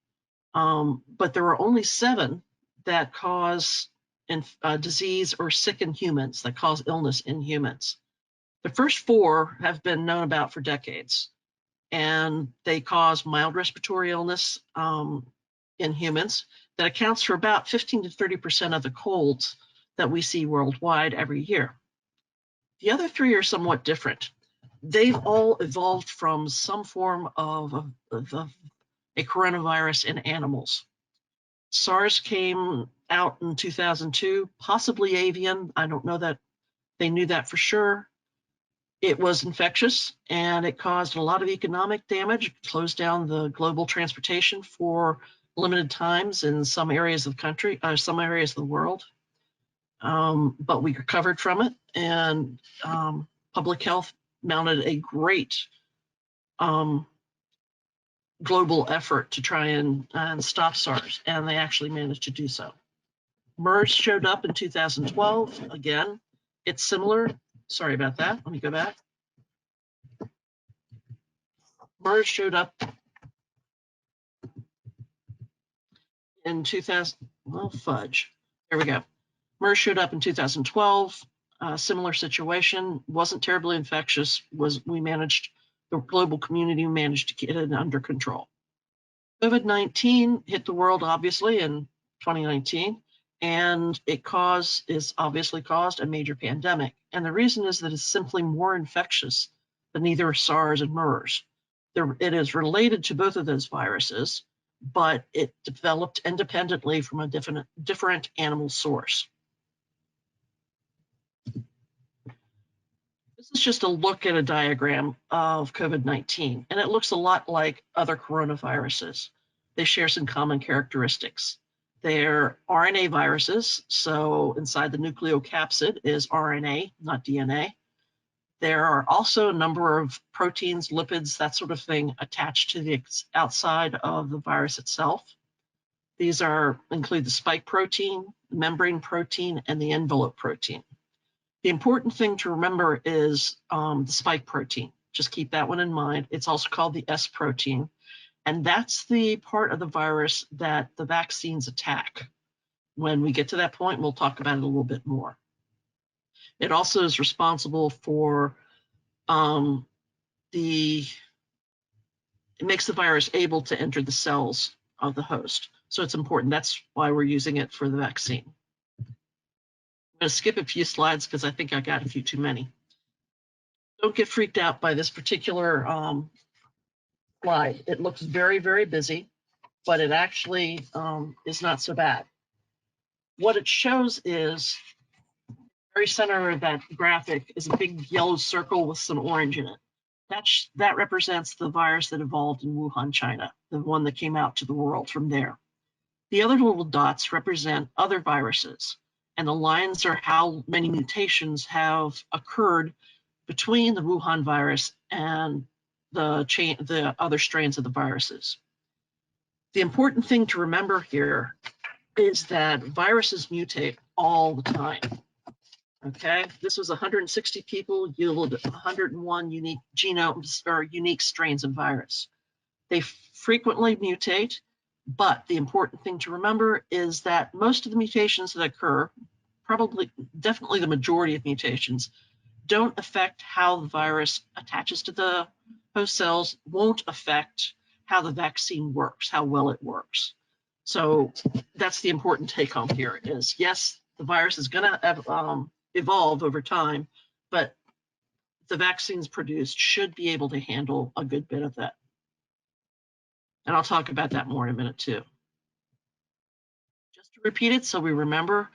[SPEAKER 6] But there are only 7 that cause disease or sicken humans, that cause illness in humans. The first 4 have been known about for decades, and they cause mild respiratory illness in humans that accounts for about 15 to 30% of the colds that we see worldwide every year. The other 3 are somewhat different. They've all evolved from some form of a coronavirus in animals. SARS came out in 2002, possibly avian. I don't know that they knew that for sure. It was infectious and it caused a lot of economic damage. It closed down the global transportation for limited times in some areas of the country, some areas of the world. But we recovered from it, and public health mounted a great global effort to try and stop SARS, and they actually managed to do so. MERS showed up in 2012. Again, it's similar. Sorry about that. Let me go back. MERS showed up in 2000. Well, fudge. There we go. MERS showed up in 2012. Similar situation. Wasn't terribly infectious. The global community managed to get it under control. COVID-19 hit the world obviously in 2019, and it obviously caused a major pandemic. And the reason is that it's simply more infectious than either SARS and MERS. It is related to both of those viruses, but it developed independently from a different animal source. This is just a look at a diagram of COVID-19, and it looks a lot like other coronaviruses. They share some common characteristics. They're RNA viruses, so inside the nucleocapsid is RNA, not DNA. There are also a number of proteins, lipids, that sort of thing attached to the outside of the virus itself. These include the spike protein, the membrane protein, and the envelope protein. The important thing to remember is the spike protein. Just keep that one in mind. It's also called the S protein, and that's the part of the virus that the vaccines attack. When we get to that point, we'll talk about it a little bit more. It also is responsible for it makes the virus able to enter the cells of the host. So it's important. That's why we're using it for the vaccine. I'm going to skip a few slides because I think I got a few too many. don't get freaked out by this particular slide. It looks very, very busy, but it actually is not so bad. What it shows is, very center of that graphic is a big yellow circle with some orange in it. That represents the virus that evolved in Wuhan, China, the one that came out to the world from there. The other little dots represent other viruses, and the lines are how many mutations have occurred between the Wuhan virus and the other strains of the viruses. The important thing to remember here is that viruses mutate all the time. Okay, this was 160 people, yielded 101 unique genomes or unique strains of virus. They frequently mutate, but the important thing to remember is that most of the mutations that occur, definitely the majority of mutations, don't affect how the virus attaches to the host cells, won't affect how the vaccine works, how well it works. So that's the important take home here is, yes, the virus is going to evolve over time, but the vaccines produced should be able to handle a good bit of that. And I'll talk about that more in a minute too. Just to repeat it so we remember,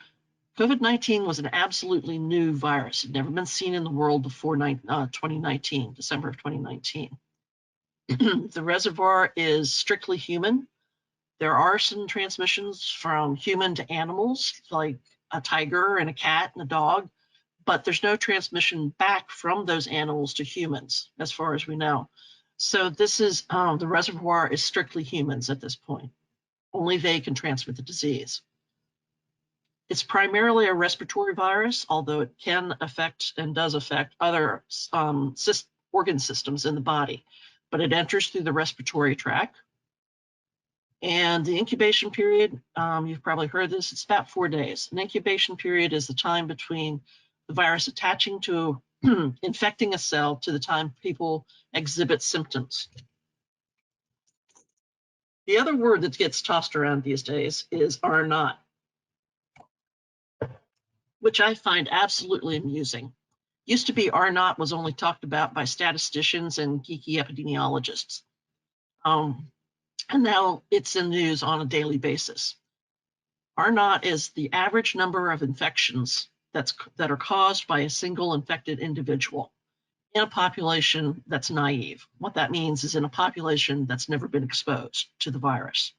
[SPEAKER 6] COVID-19 was an absolutely new virus. It had never been seen in the world before 2019, December of 2019. The reservoir is strictly human. There are some transmissions from human to animals, like a tiger and a cat and a dog, but there's no transmission back from those animals to humans, as far as we know. So this is, the reservoir is strictly humans at this point. Only they can transmit the disease. It's primarily a respiratory virus, although it can affect and does affect other organ systems in the body, but it enters through the respiratory tract. And the incubation period, you've probably heard this, it's about 4 days. An incubation period is the time between the virus attaching to infecting a cell to the time people exhibit symptoms. The other word that gets tossed around these days is R naught, which I find absolutely amusing. Used to be R naught was only talked about by statisticians and geeky epidemiologists. And now it's in the news on a daily basis. R naught is the average number of infections that are caused by a single infected individual in a population that's naive. What that means is in a population that's never been exposed to the virus.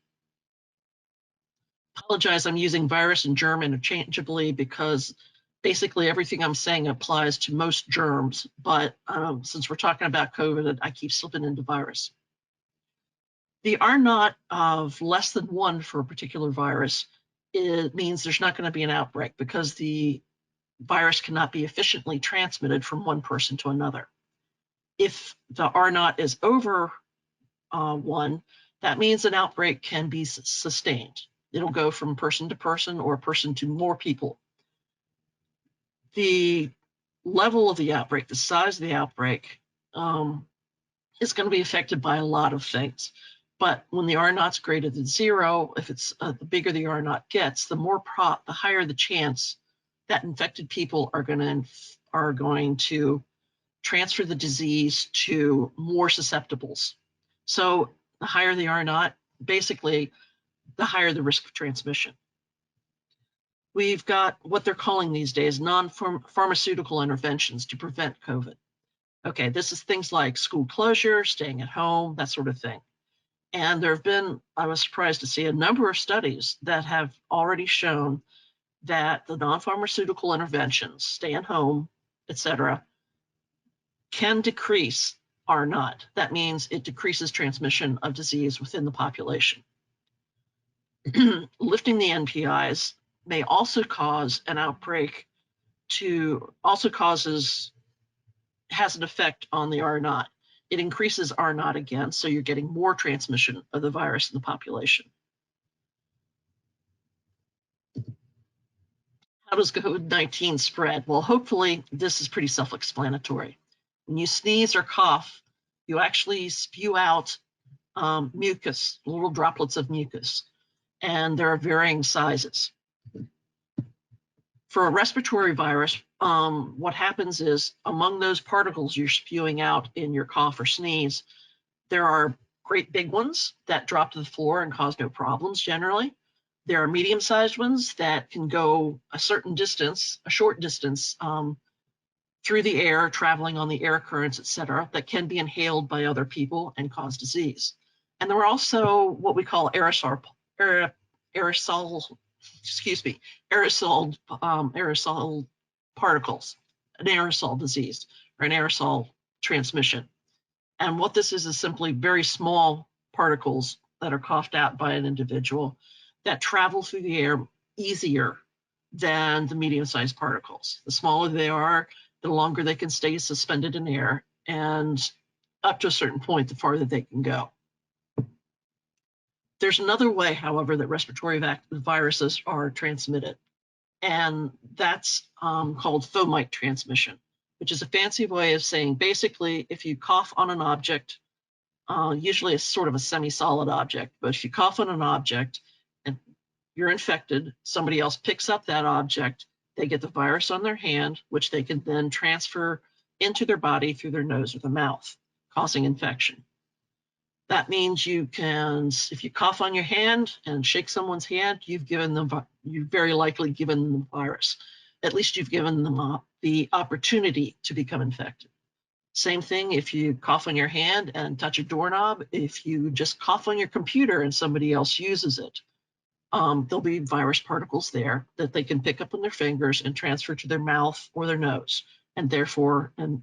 [SPEAKER 6] Apologize, I'm using virus and germ interchangeably because basically everything I'm saying applies to most germs, but since we're talking about COVID, I keep slipping into virus. The R naught of less than 1 for a particular virus, it means there's not going to be an outbreak because the virus cannot be efficiently transmitted from one person to another. If the R naught is over 1, that means an outbreak can be sustained. It'll go from person to person or person to more people. The level of the outbreak, the size of the outbreak, is going to be affected by a lot of things. But when the R naught's greater than 0, if it's the bigger the R naught gets, the higher the chance that infected people are going to transfer the disease to more susceptibles. So the higher the R naught, basically, the higher the risk of transmission. We've got what they're calling these days non-pharmaceutical interventions to prevent COVID. Okay, this is things like school closure, staying at home, that sort of thing. And there have been, I was surprised to see, a number of studies that have already shown that the non-pharmaceutical interventions, stay at home, etc., can decrease R naught. That means it decreases transmission of disease within the population. Lifting the NPIs may also cause an outbreak has an effect on the R naught. It increases R naught again, so you're getting more transmission of the virus in the population. How does COVID-19 spread? Well, hopefully this is pretty self-explanatory. When you sneeze or cough, you actually spew out mucus, little droplets of mucus, and there are varying sizes. For a respiratory virus, what happens is among those particles you're spewing out in your cough or sneeze, there are great big ones that drop to the floor and cause no problems generally. There are medium-sized ones that can go a certain distance, a short distance, through the air, traveling on the air currents, et cetera, that can be inhaled by other people and cause disease. And there are also what we call aerosol particles, an aerosol disease or an aerosol transmission. And what this is simply very small particles that are coughed out by an individual that travel through the air easier than the medium-sized particles. The smaller they are, the longer they can stay suspended in air, and up to a certain point, the farther they can go. There's another way, however, that respiratory viruses are transmitted, and that's called fomite transmission, which is a fancy way of saying basically if you cough on an object, usually it's sort of a semi-solid object, but if you cough on an object and you're infected, somebody else picks up that object, they get the virus on their hand, which they can then transfer into their body through their nose or the mouth, causing infection. That means you can, if you cough on your hand and shake someone's hand, you've very likely given them the virus. At least you've given them the opportunity to become infected. Same thing if you cough on your hand and touch a doorknob. If you just cough on your computer and somebody else uses it, there'll be virus particles there that they can pick up on their fingers and transfer to their mouth or their nose, and therefore, and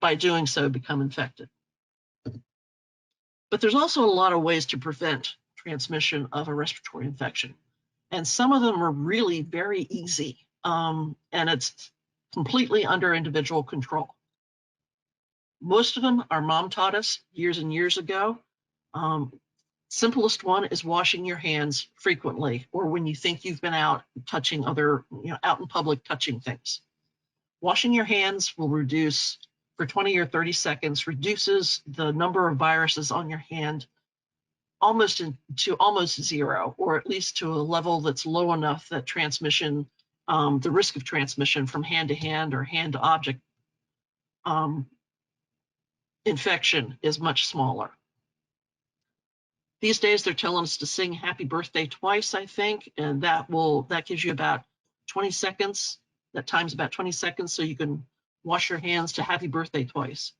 [SPEAKER 6] by doing so, become infected. But there's also a lot of ways to prevent transmission of a respiratory infection. And some of them are really very easy, and it's completely under individual control. Most of them our mom taught us years and years ago. Simplest one is washing your hands frequently, or when you think you've been out touching other, out in public touching things. Washing your hands will reduce, for 20 or 30 seconds, reduces the number of viruses on your hand to almost zero, or at least to a level that's low enough that transmission, the risk of transmission from hand to hand or hand to object infection is much smaller. These days, they're telling us to sing happy birthday twice, I think, and that gives you about 20 seconds. That time's about 20 seconds, so you can wash your hands to happy birthday twice.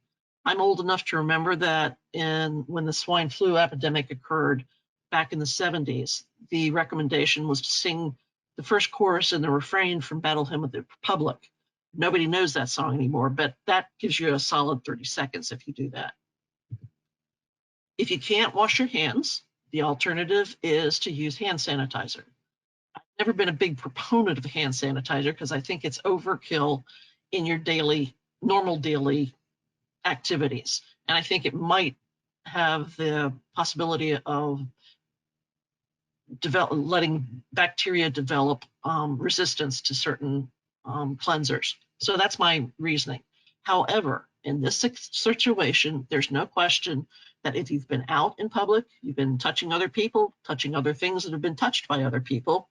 [SPEAKER 6] I'm old enough to remember that when the swine flu epidemic occurred back in the 70s, the recommendation was to sing the first chorus and the refrain from Battle Hymn of the Republic. Nobody knows that song anymore, but that gives you a solid 30 seconds if you do that. If you can't wash your hands, the alternative is to use hand sanitizer. I've never been a big proponent of hand sanitizer because I think it's overkill in your normal daily activities. And I think it might have the possibility of letting bacteria develop resistance to certain cleansers. So that's my reasoning. However, in this situation, there's no question that if you've been out in public, you've been touching other people, touching other things that have been touched by other people,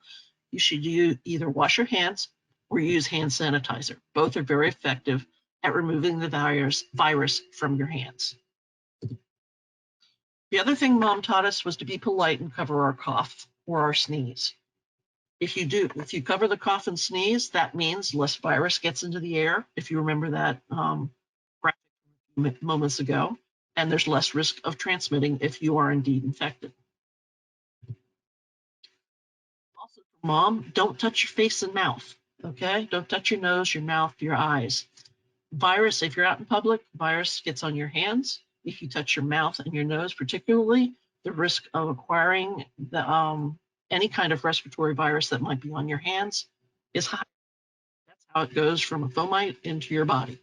[SPEAKER 6] you should either wash your hands or use hand sanitizer. Both are very effective at removing the virus from your hands. The other thing Mom taught us was to be polite and cover our cough or our sneeze. If you cover the cough and sneeze, that means less virus gets into the air, if you remember that graphic moments ago, and there's less risk of transmitting if you are indeed infected. Also, Mom, don't touch your face and mouth, okay? Don't touch your nose, your mouth, your eyes. Virus, if you're out in public, virus gets on your hands. If you touch your mouth and your nose particularly, the risk of acquiring any kind of respiratory virus that might be on your hands is high. That's how it goes from a fomite into your body.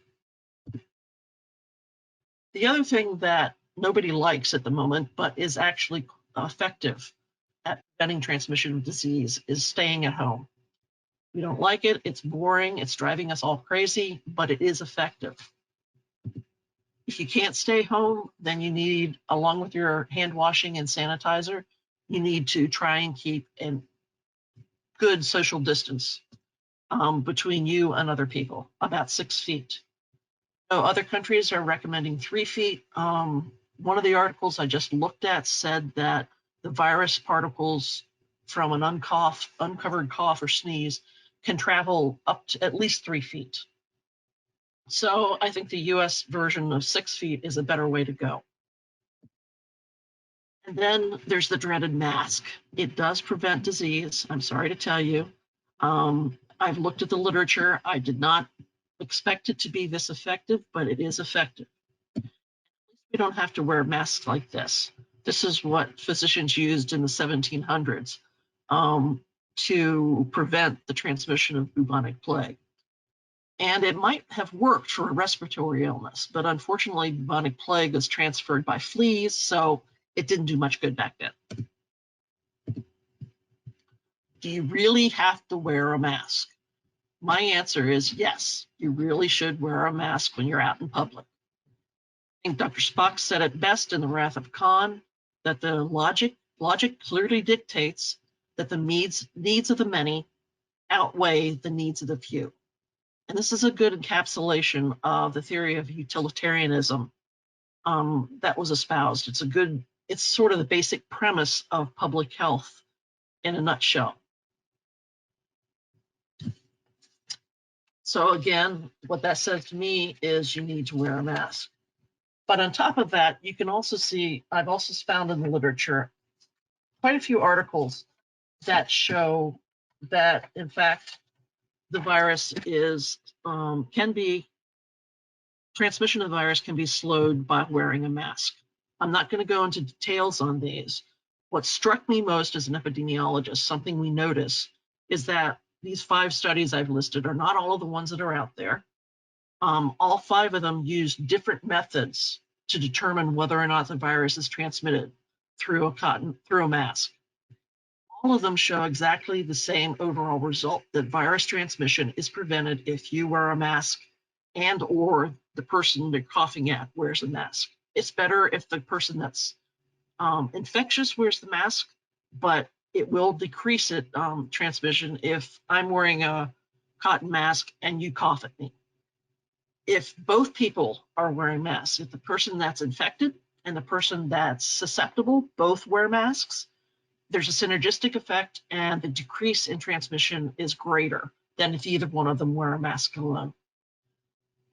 [SPEAKER 6] The other thing that nobody likes at the moment, but is actually effective at preventing transmission of disease, is staying at home. We don't like it, it's boring, it's driving us all crazy, but it is effective. If you can't stay home, then you need, along with your hand washing and sanitizer, you need to try and keep a good social distance. between you and other people, about 6 feet. So other countries are recommending 3 feet. One of the articles I just looked at said that the virus particles from an uncovered cough or sneeze can travel up to at least 3 feet. So I think the US version of 6 feet is a better way to go. And then there's the dreaded mask. It does prevent disease, I'm sorry to tell you. I've looked at the literature. I did not expect it to be this effective, but it is effective. We don't have to wear masks like this. This is what physicians used in the 1700s to prevent the transmission of bubonic plague. And it might have worked for a respiratory illness, but unfortunately, bubonic plague is transferred by fleas, so it didn't do much good back then. Do you really have to wear a mask? My answer is yes, you really should wear a mask when you're out in public. I think Dr. Spock said it best in The Wrath of Khan, that the logic clearly dictates that the needs of the many outweigh the needs of the few. And this is a good encapsulation of the theory of utilitarianism that was espoused. It's sort of the basic premise of public health in a nutshell. So again, what that says to me is you need to wear a mask. But on top of that, you can also see, I've also found in the literature quite a few articles that show that, in fact, the virus transmission of the virus can be slowed by wearing a mask. I'm not going to go into details on these. What struck me most as an epidemiologist, something we notice, is that these 5 studies I've listed are not all of the ones that are out there. All 5 of them use different methods to determine whether or not the virus is transmitted through a mask. All of them show exactly the same overall result, that virus transmission is prevented if you wear a mask and or the person they're coughing at wears a mask. It's better if the person that's infectious wears the mask, but it will decrease transmission if I'm wearing a cotton mask and you cough at me. If both people are wearing masks, if the person that's infected and the person that's susceptible both wear masks, there's a synergistic effect and the decrease in transmission is greater than if either one of them wear a mask alone.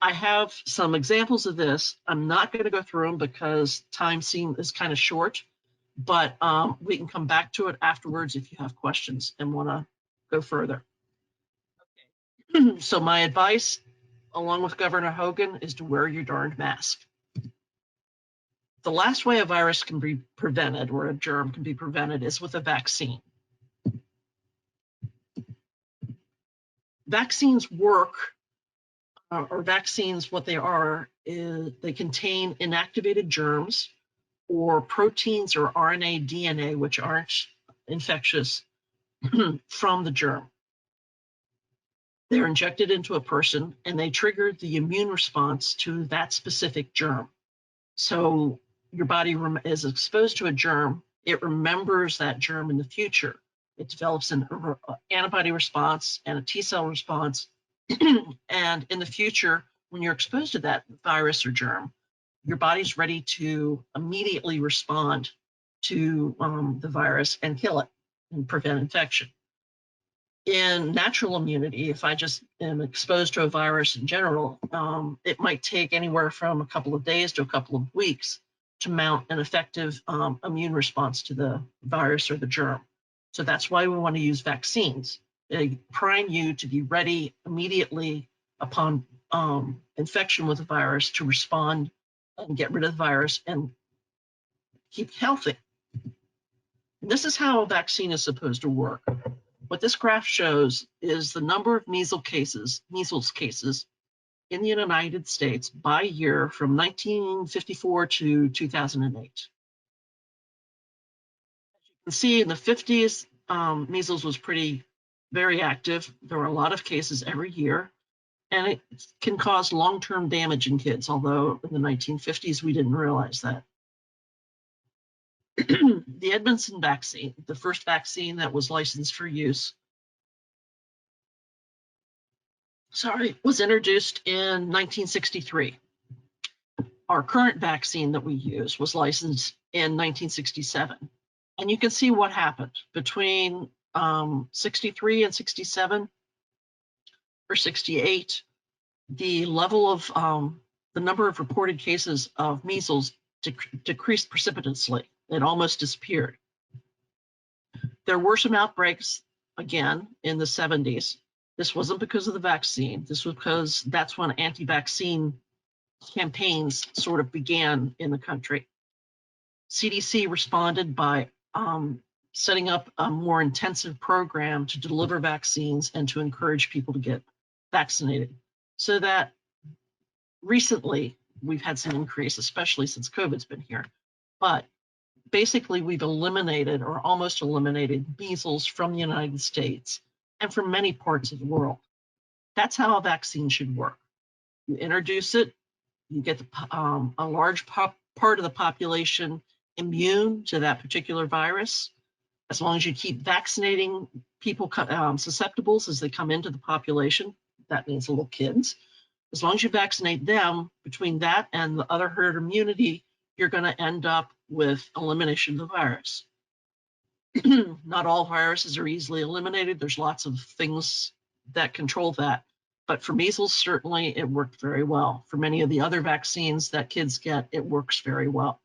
[SPEAKER 6] I have some examples of this. I'm not going to go through them because time is kind of short, but we can come back to it afterwards if you have questions and want to go further. Okay. So my advice, along with Governor Hogan, is to wear your darned mask. The last way a virus can be prevented, or a germ can be prevented, is with a vaccine. Vaccines work, or vaccines, what they are, is they contain inactivated germs or proteins or RNA, DNA, which aren't infectious, from the germ. They're injected into a person and they trigger the immune response to that specific germ. So your body is exposed to a germ, it remembers that germ in the future. It develops an antibody response and a T cell response. And in the future, when you're exposed to that virus or germ, your body's ready to immediately respond to the virus and kill it and prevent infection. In natural immunity, if I just am exposed to a virus in general, it might take anywhere from a couple of days to a couple of weeks to mount an effective immune response to the virus or the germ. So that's why we want to use vaccines. They prime you to be ready immediately upon infection with the virus to respond and get rid of the virus and keep healthy. And this is how a vaccine is supposed to work. What this graph shows is the number of measles cases in the United States by year from 1954 to 2008. As you can see, in the 50s, measles was very active. There were a lot of cases every year, and it can cause long-term damage in kids, although in the 1950s, we didn't realize that. The Edmondson vaccine, the first vaccine that was licensed for use, was introduced in 1963. Our current vaccine that we use was licensed in 1967. And you can see what happened between 63 and 67 or 68. The level of the number of reported cases of measles decreased precipitously. It almost disappeared. There were some outbreaks again in the 70s. This wasn't because of the vaccine. This was because that's when anti-vaccine campaigns sort of began in the country. CDC responded by setting up a more intensive program to deliver vaccines and to encourage people to get vaccinated. So that recently we've had some increase, especially since COVID's been here. But basically we've eliminated or almost eliminated measles from the United States and from many parts of the world. That's how a vaccine should work. You introduce it, you get a large part of the population immune to that particular virus. As long as you keep vaccinating people, susceptibles as they come into the population, that means little kids. As long as you vaccinate them, between that and the other herd immunity, you're going to end up with elimination of the virus. Not all viruses are easily eliminated. There's lots of things that control that. But for measles, certainly it worked very well. For many of the other vaccines that kids get, it works very well.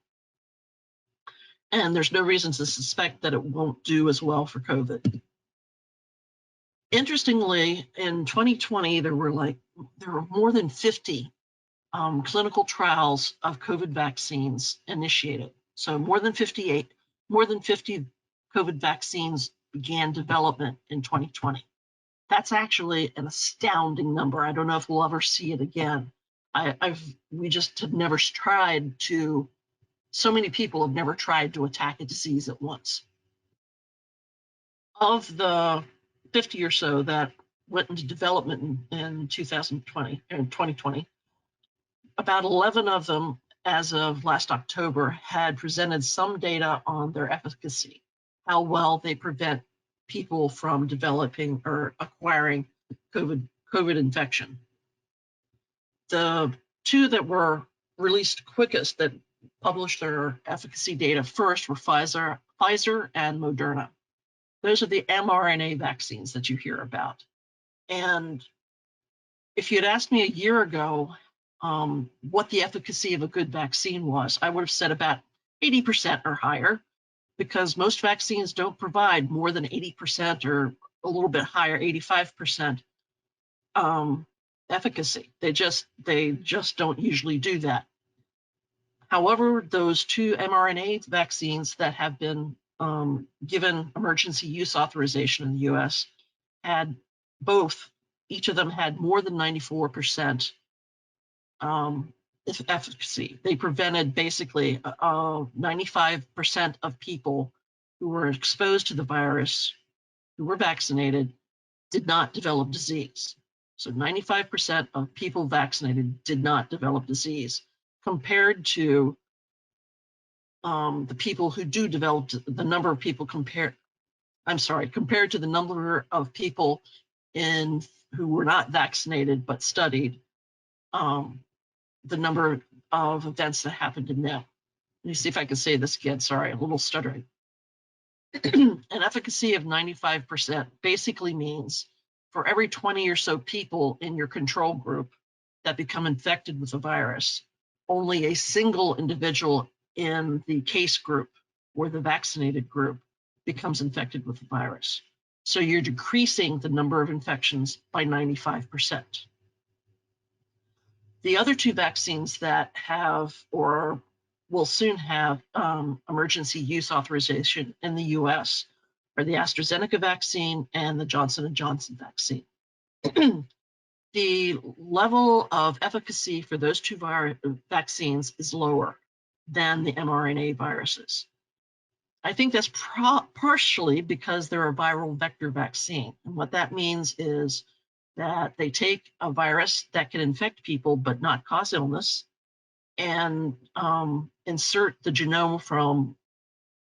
[SPEAKER 6] And there's no reason to suspect that it won't do as well for COVID. Interestingly, in 2020, there were more than 50 clinical trials of COVID vaccines initiated. So more than 50 COVID vaccines began development in 2020. That's actually an astounding number. I don't know if we'll ever see it again. We just have never tried to, so many people have never tried to attack a disease at once. Of the 50 or so that went into development in 2020, about 11 of them, as of last October, had presented some data on their efficacy, how well they prevent people from developing or acquiring COVID infection. The two that were released quickest that published their efficacy data first were Pfizer and Moderna. Those are the mRNA vaccines that you hear about. And if you had asked me a year ago what the efficacy of a good vaccine was, I would have said about 80% or higher, because most vaccines don't provide more than 80% or a little bit higher, 85% efficacy. They just don't usually do that. However, those two mRNA vaccines that have been given emergency use authorization in the US had both, each of them had more than 94% efficacy. They prevented basically 95% of people who were exposed to the virus, who were vaccinated, did not develop disease. So 95% of people vaccinated did not develop disease, compared to the people who do develop, the number of people compared to the number of people who were not vaccinated but studied, the number of events that happened in them. Let me see if I can say this again. Sorry, a little stuttering. An efficacy of 95% basically means for every 20 or so people in your control group that become infected with the virus, only a single individual in the case group or the vaccinated group becomes infected with the virus. So you're decreasing the number of infections by 95%. The other two vaccines that have or will soon have emergency use authorization in the US are the AstraZeneca vaccine and the Johnson & Johnson vaccine. The level of efficacy for those two vaccines is lower than the mRNA viruses. I think that's partially because they're a viral vector vaccine. And what that means is that they take a virus that can infect people but not cause illness and insert the genome from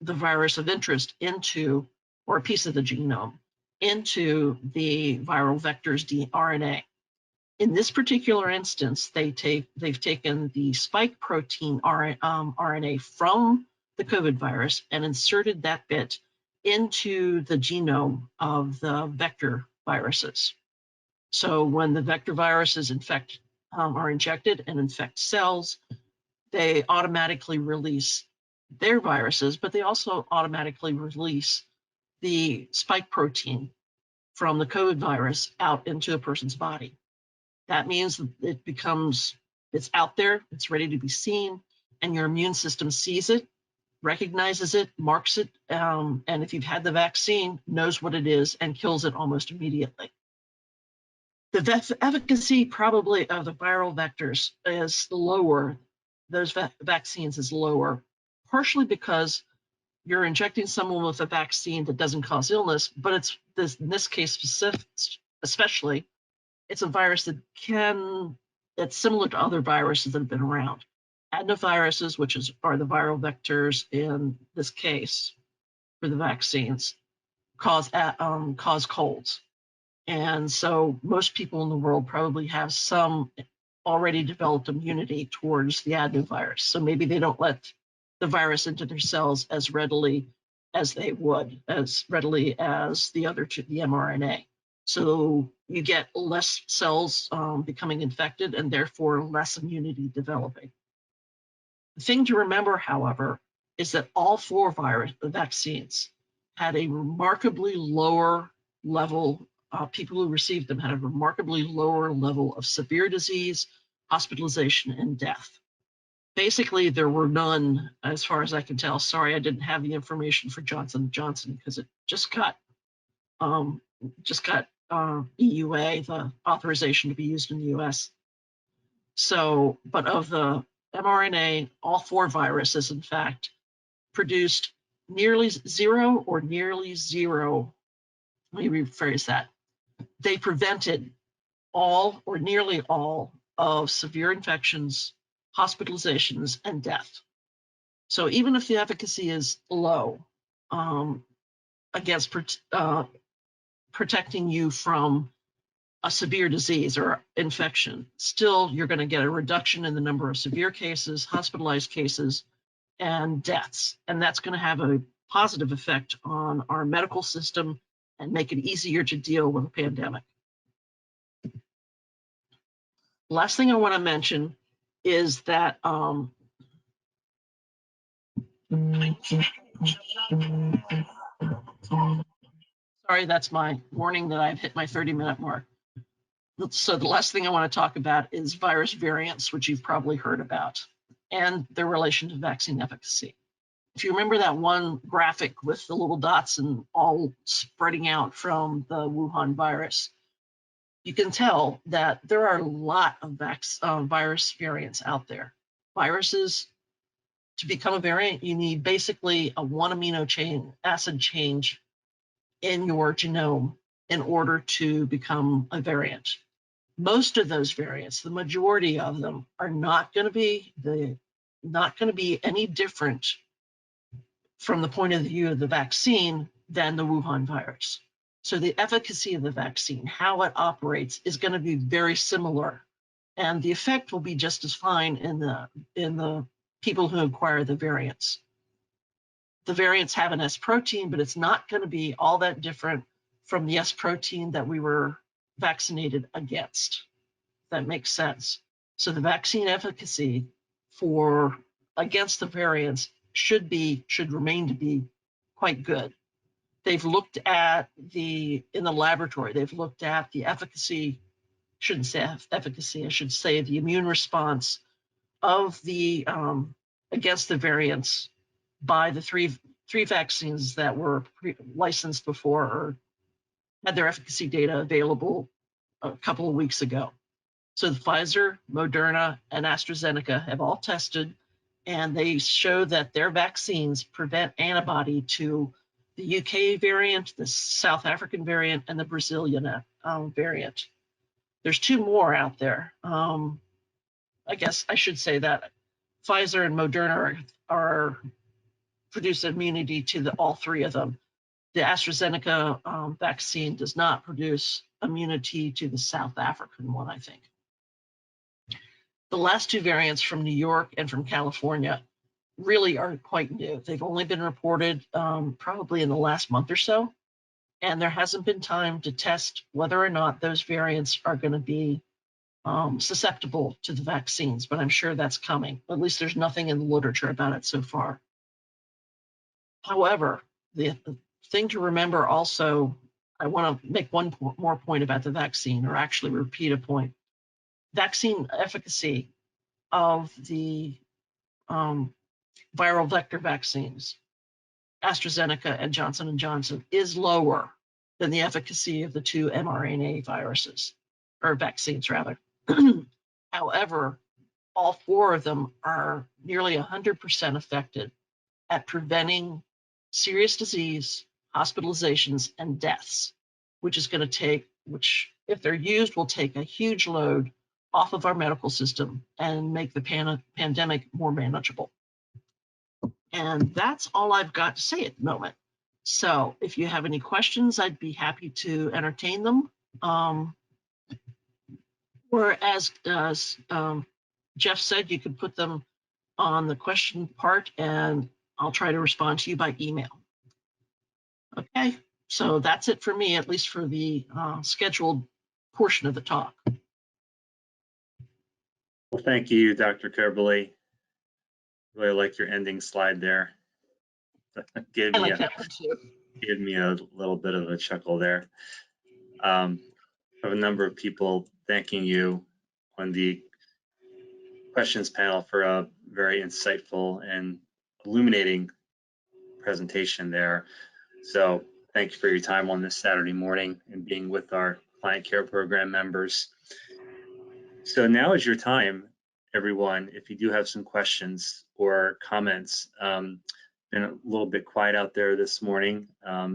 [SPEAKER 6] the virus of interest into, or a piece of the genome, into the viral vector's RNA. In this particular instance, they've taken the spike protein RNA from the COVID virus and inserted that bit into the genome of the vector viruses. So when the vector viruses are injected and infect cells, they automatically release their viruses, but they also automatically release the spike protein from the COVID virus out into a person's body. That means it's out there, it's ready to be seen, and your immune system sees it, recognizes it, marks it, and if you've had the vaccine, knows what it is and kills it almost immediately. The efficacy probably of the viral vectors is lower, those vaccines is lower, partially because you're injecting someone with a vaccine that doesn't cause illness, but in this case especially, it's a virus that's similar to other viruses that have been around. Adenoviruses, which are the viral vectors in this case for the vaccines, cause colds. And so most people in the world probably have some already developed immunity towards the adenovirus. So maybe they don't let the virus into their cells as readily as they would, as readily as the other two, the mRNA. So you get less cells becoming infected and therefore less immunity developing. The thing to remember, however, is that all four vaccines had a remarkably lower level, people who received them had a remarkably lower level of severe disease, hospitalization, and death. Basically, there were none, as far as I can tell. Sorry, I didn't have the information for Johnson & Johnson because it just got EUA, the authorization to be used in the US. So, but of the mRNA, all four viruses, in fact, produced nearly zero. Let me rephrase that. They prevented all or nearly all of severe infections, hospitalizations, and death. So even if the efficacy is low against protecting you from a severe disease or infection, still you're going to get a reduction in the number of severe cases, hospitalized cases, and deaths. And that's going to have a positive effect on our medical system and make it easier to deal with a pandemic. Last thing I want to mention is that sorry, that's my warning that I've hit my 30-minute mark. So the last thing I want to talk about is virus variants, which you've probably heard about, and their relation to vaccine efficacy. If you remember that one graphic with the little dots and all spreading out from the Wuhan virus, you can tell that there are a lot of virus variants out there. Viruses, to become a variant, you need basically a 1 amino acid change in your genome in order to become a variant. Most of those variants, the majority of them, are not going to be any different from the point of view of the vaccine than the Wuhan virus. So the efficacy of the vaccine, how it operates, is going to be very similar, and the effect will be just as fine in the people who acquire the variants. The variants have an S protein, but it's not going to be all that different from the S protein that we were vaccinated against. That makes sense. So the vaccine efficacy against the variants should remain to be quite good. They've looked at in the laboratory, they've looked at the efficacy, shouldn't say efficacy, I should say the immune response of the against the variants by the three vaccines that were licensed before or had their efficacy data available a couple of weeks ago. So the Pfizer, Moderna, and AstraZeneca have all tested, and they show that their vaccines prevent antibody to the UK variant, the South African variant, and the Brazilian variant. There's two more out there. I guess I should say that Pfizer and Moderna produce immunity to all three of them. The AstraZeneca vaccine does not produce immunity to the South African one, I think. the last two variants from New York and from California really are quite new. They've only been reported probably in the last month or so, and there hasn't been time to test whether or not those variants are going to be susceptible to the vaccines, but I'm sure that's coming. At least there's nothing in the literature about it so far. However, the thing to remember also, I want to make one more point about the vaccine, or actually repeat a point. Vaccine efficacy of the viral vector vaccines, AstraZeneca and Johnson & Johnson, is lower than the efficacy of the two mRNA viruses, or vaccines rather. However, all four of them are nearly 100% effective at preventing serious disease, hospitalizations, and deaths, which is going to take, which if they're used, will take a huge load off of our medical system and make the pandemic more manageable. And that's all I've got to say at the moment. So if you have any questions, I'd be happy to entertain them. Or as Jeff said, you could put them on the question part and I'll try to respond to you by email. Okay, so that's it for me, at least for the scheduled portion of the talk.
[SPEAKER 1] Well, thank you, Dr. Coberly. Really like your ending slide there.
[SPEAKER 6] I like that one too.
[SPEAKER 1] Gave me a little bit of a chuckle there. I have a number of people thanking you on the questions panel for a very insightful and illuminating presentation there. So thank you for your time on this Saturday morning and being with our client care program members. So now is your time, everyone. If you do have some questions or comments, been a little bit quiet out there this morning,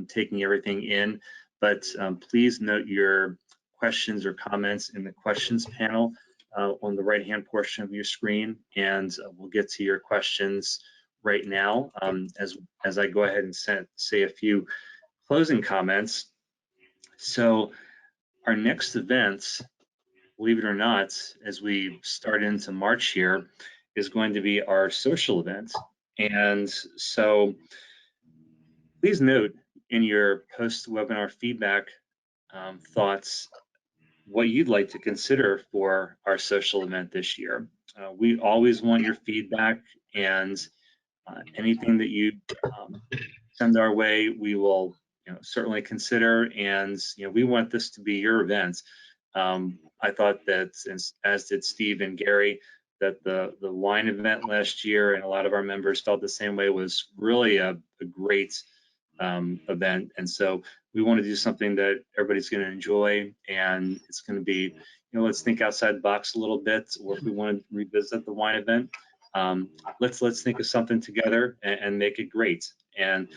[SPEAKER 1] taking everything in, but please note your questions or comments in the questions panel on the right-hand portion of your screen, and we'll get to your questions right now as I go ahead and say a few closing comments. So our next event, believe it or not, as we start into March here, is going to be our social event. And so please note in your post-webinar feedback thoughts what you'd like to consider for our social event this year. We always want your feedback, and anything that you send our way, we will certainly consider, and we want this to be your event. I thought that, as did Steve and Gary, that the wine event last year, and a lot of our members felt the same way, was really a great event. And so we want to do something that everybody's going to enjoy, and it's going to be, let's think outside the box a little bit. Or if we want to revisit the wine event, let's think of something together and make it great. And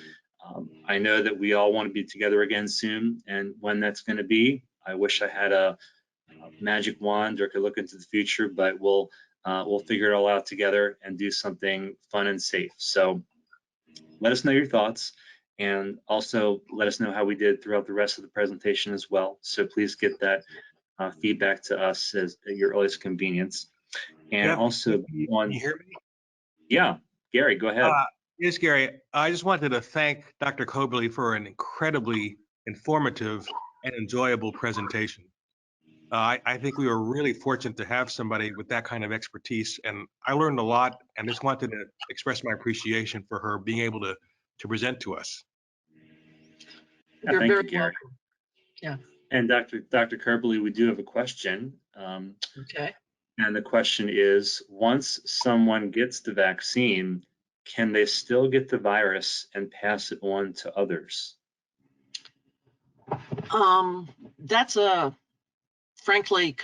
[SPEAKER 1] I know that we all want to be together again soon, and when that's going to be, I wish I had a magic wand or could look into the future, but we'll figure it all out together and do something fun and safe. So let us know your thoughts, and also let us know how we did throughout the rest of the presentation as well. So please get that feedback to us at your earliest convenience. And
[SPEAKER 5] Jeff,
[SPEAKER 1] also,
[SPEAKER 5] can you hear me?
[SPEAKER 1] Yeah, Gary, go ahead.
[SPEAKER 5] Yes, Gary. I just wanted to thank Dr. Coberly for an incredibly informative and enjoyable presentation. I think we were really fortunate to have somebody with that kind of expertise, and I learned a lot, and just wanted to express my appreciation for her being able to present to us.
[SPEAKER 1] Yeah, thank you, Gary.
[SPEAKER 6] Welcome. Yeah.
[SPEAKER 1] And Dr. Coberly, we do have a question.
[SPEAKER 6] Okay.
[SPEAKER 1] And the question is, once someone gets the vaccine, can they still get the virus and pass it on to others?
[SPEAKER 6] That's a frankly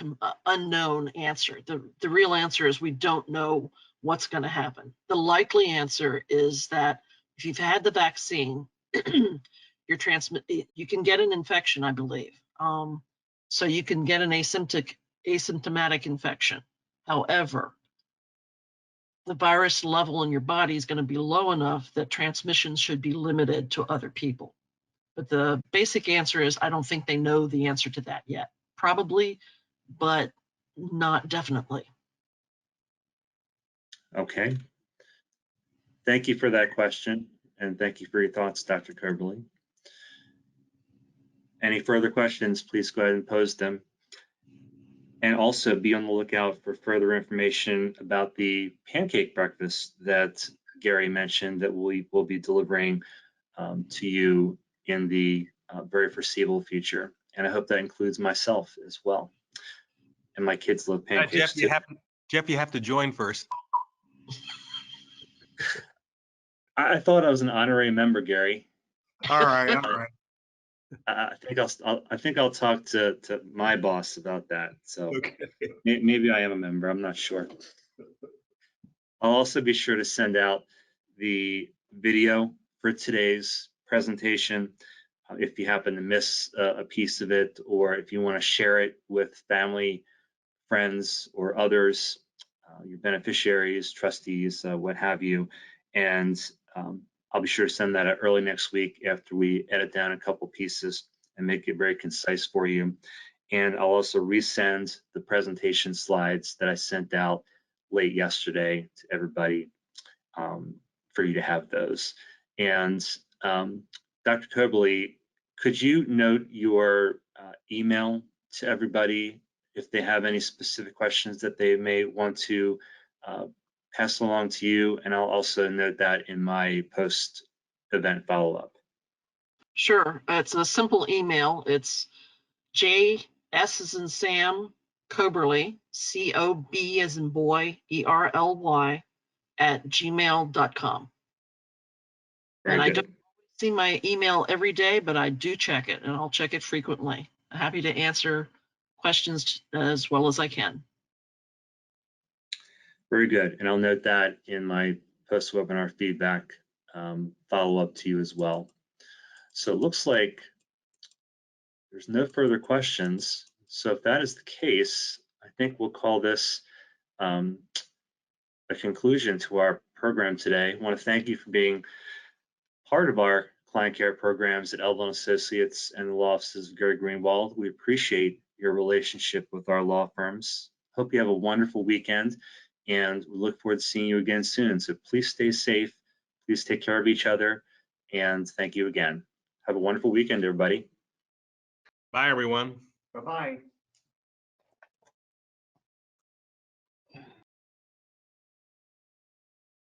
[SPEAKER 6] unknown answer. The real answer is we don't know what's going to happen. The likely answer is that if you've had the vaccine, you can get an infection, I believe. So you can get an asymptomatic infection. However, the virus level in your body is going to be low enough that transmission should be limited to other people. But the basic answer is I don't think they know the answer to that yet. Probably, but not definitely.
[SPEAKER 1] Okay. Thank you for that question, and thank you for your thoughts, Dr. Coberly. Any further questions, please go ahead and pose them. And also be on the lookout for further information about the pancake breakfast that Gary mentioned that we will be delivering to you in the very foreseeable future. And I hope that includes myself as well. And my kids love pancakes too.
[SPEAKER 5] Jeff, you have to join first.
[SPEAKER 1] I thought I was an honorary member, Gary.
[SPEAKER 5] All right, all right.
[SPEAKER 1] I think I'll talk to my boss about that. So
[SPEAKER 5] Okay.
[SPEAKER 1] maybe I am a member. I'm not sure. I'll also be sure to send out the video for today's presentation. If you happen to miss a piece of it, or if you want to share it with family, friends, or others, your beneficiaries, trustees, what have you. And I'll be sure to send that out early next week after we edit down a couple pieces and make it very concise for you. And I'll also resend the presentation slides that I sent out late yesterday to everybody for you to have those. And Dr. Coberly, could you note your email to everybody if they have any specific questions that they may want to pass along to you? And I'll also note that in my post-event follow-up.
[SPEAKER 6] Sure. It's a simple email. It's JS as in Sam, Coberly, COB as in boy, ERLY, @gmail.com. And I don't see my email every day, but I do check it, and I'll check it frequently. I'm happy to answer questions as well as I can.
[SPEAKER 1] Very good. And I'll note that in my post-webinar feedback follow-up to you as well. So it looks like there's no further questions. So if that is the case, I think we'll call this a conclusion to our program today. I want to thank you for being part of our client care programs at Elville & Associates and the law offices of Gary Greenwald. We appreciate your relationship with our law firms. Hope you have a wonderful weekend, and we look forward to seeing you again soon. So please stay safe, please take care of each other, and thank you again. Have a wonderful weekend, everybody.
[SPEAKER 5] Bye, everyone.
[SPEAKER 2] Bye-bye.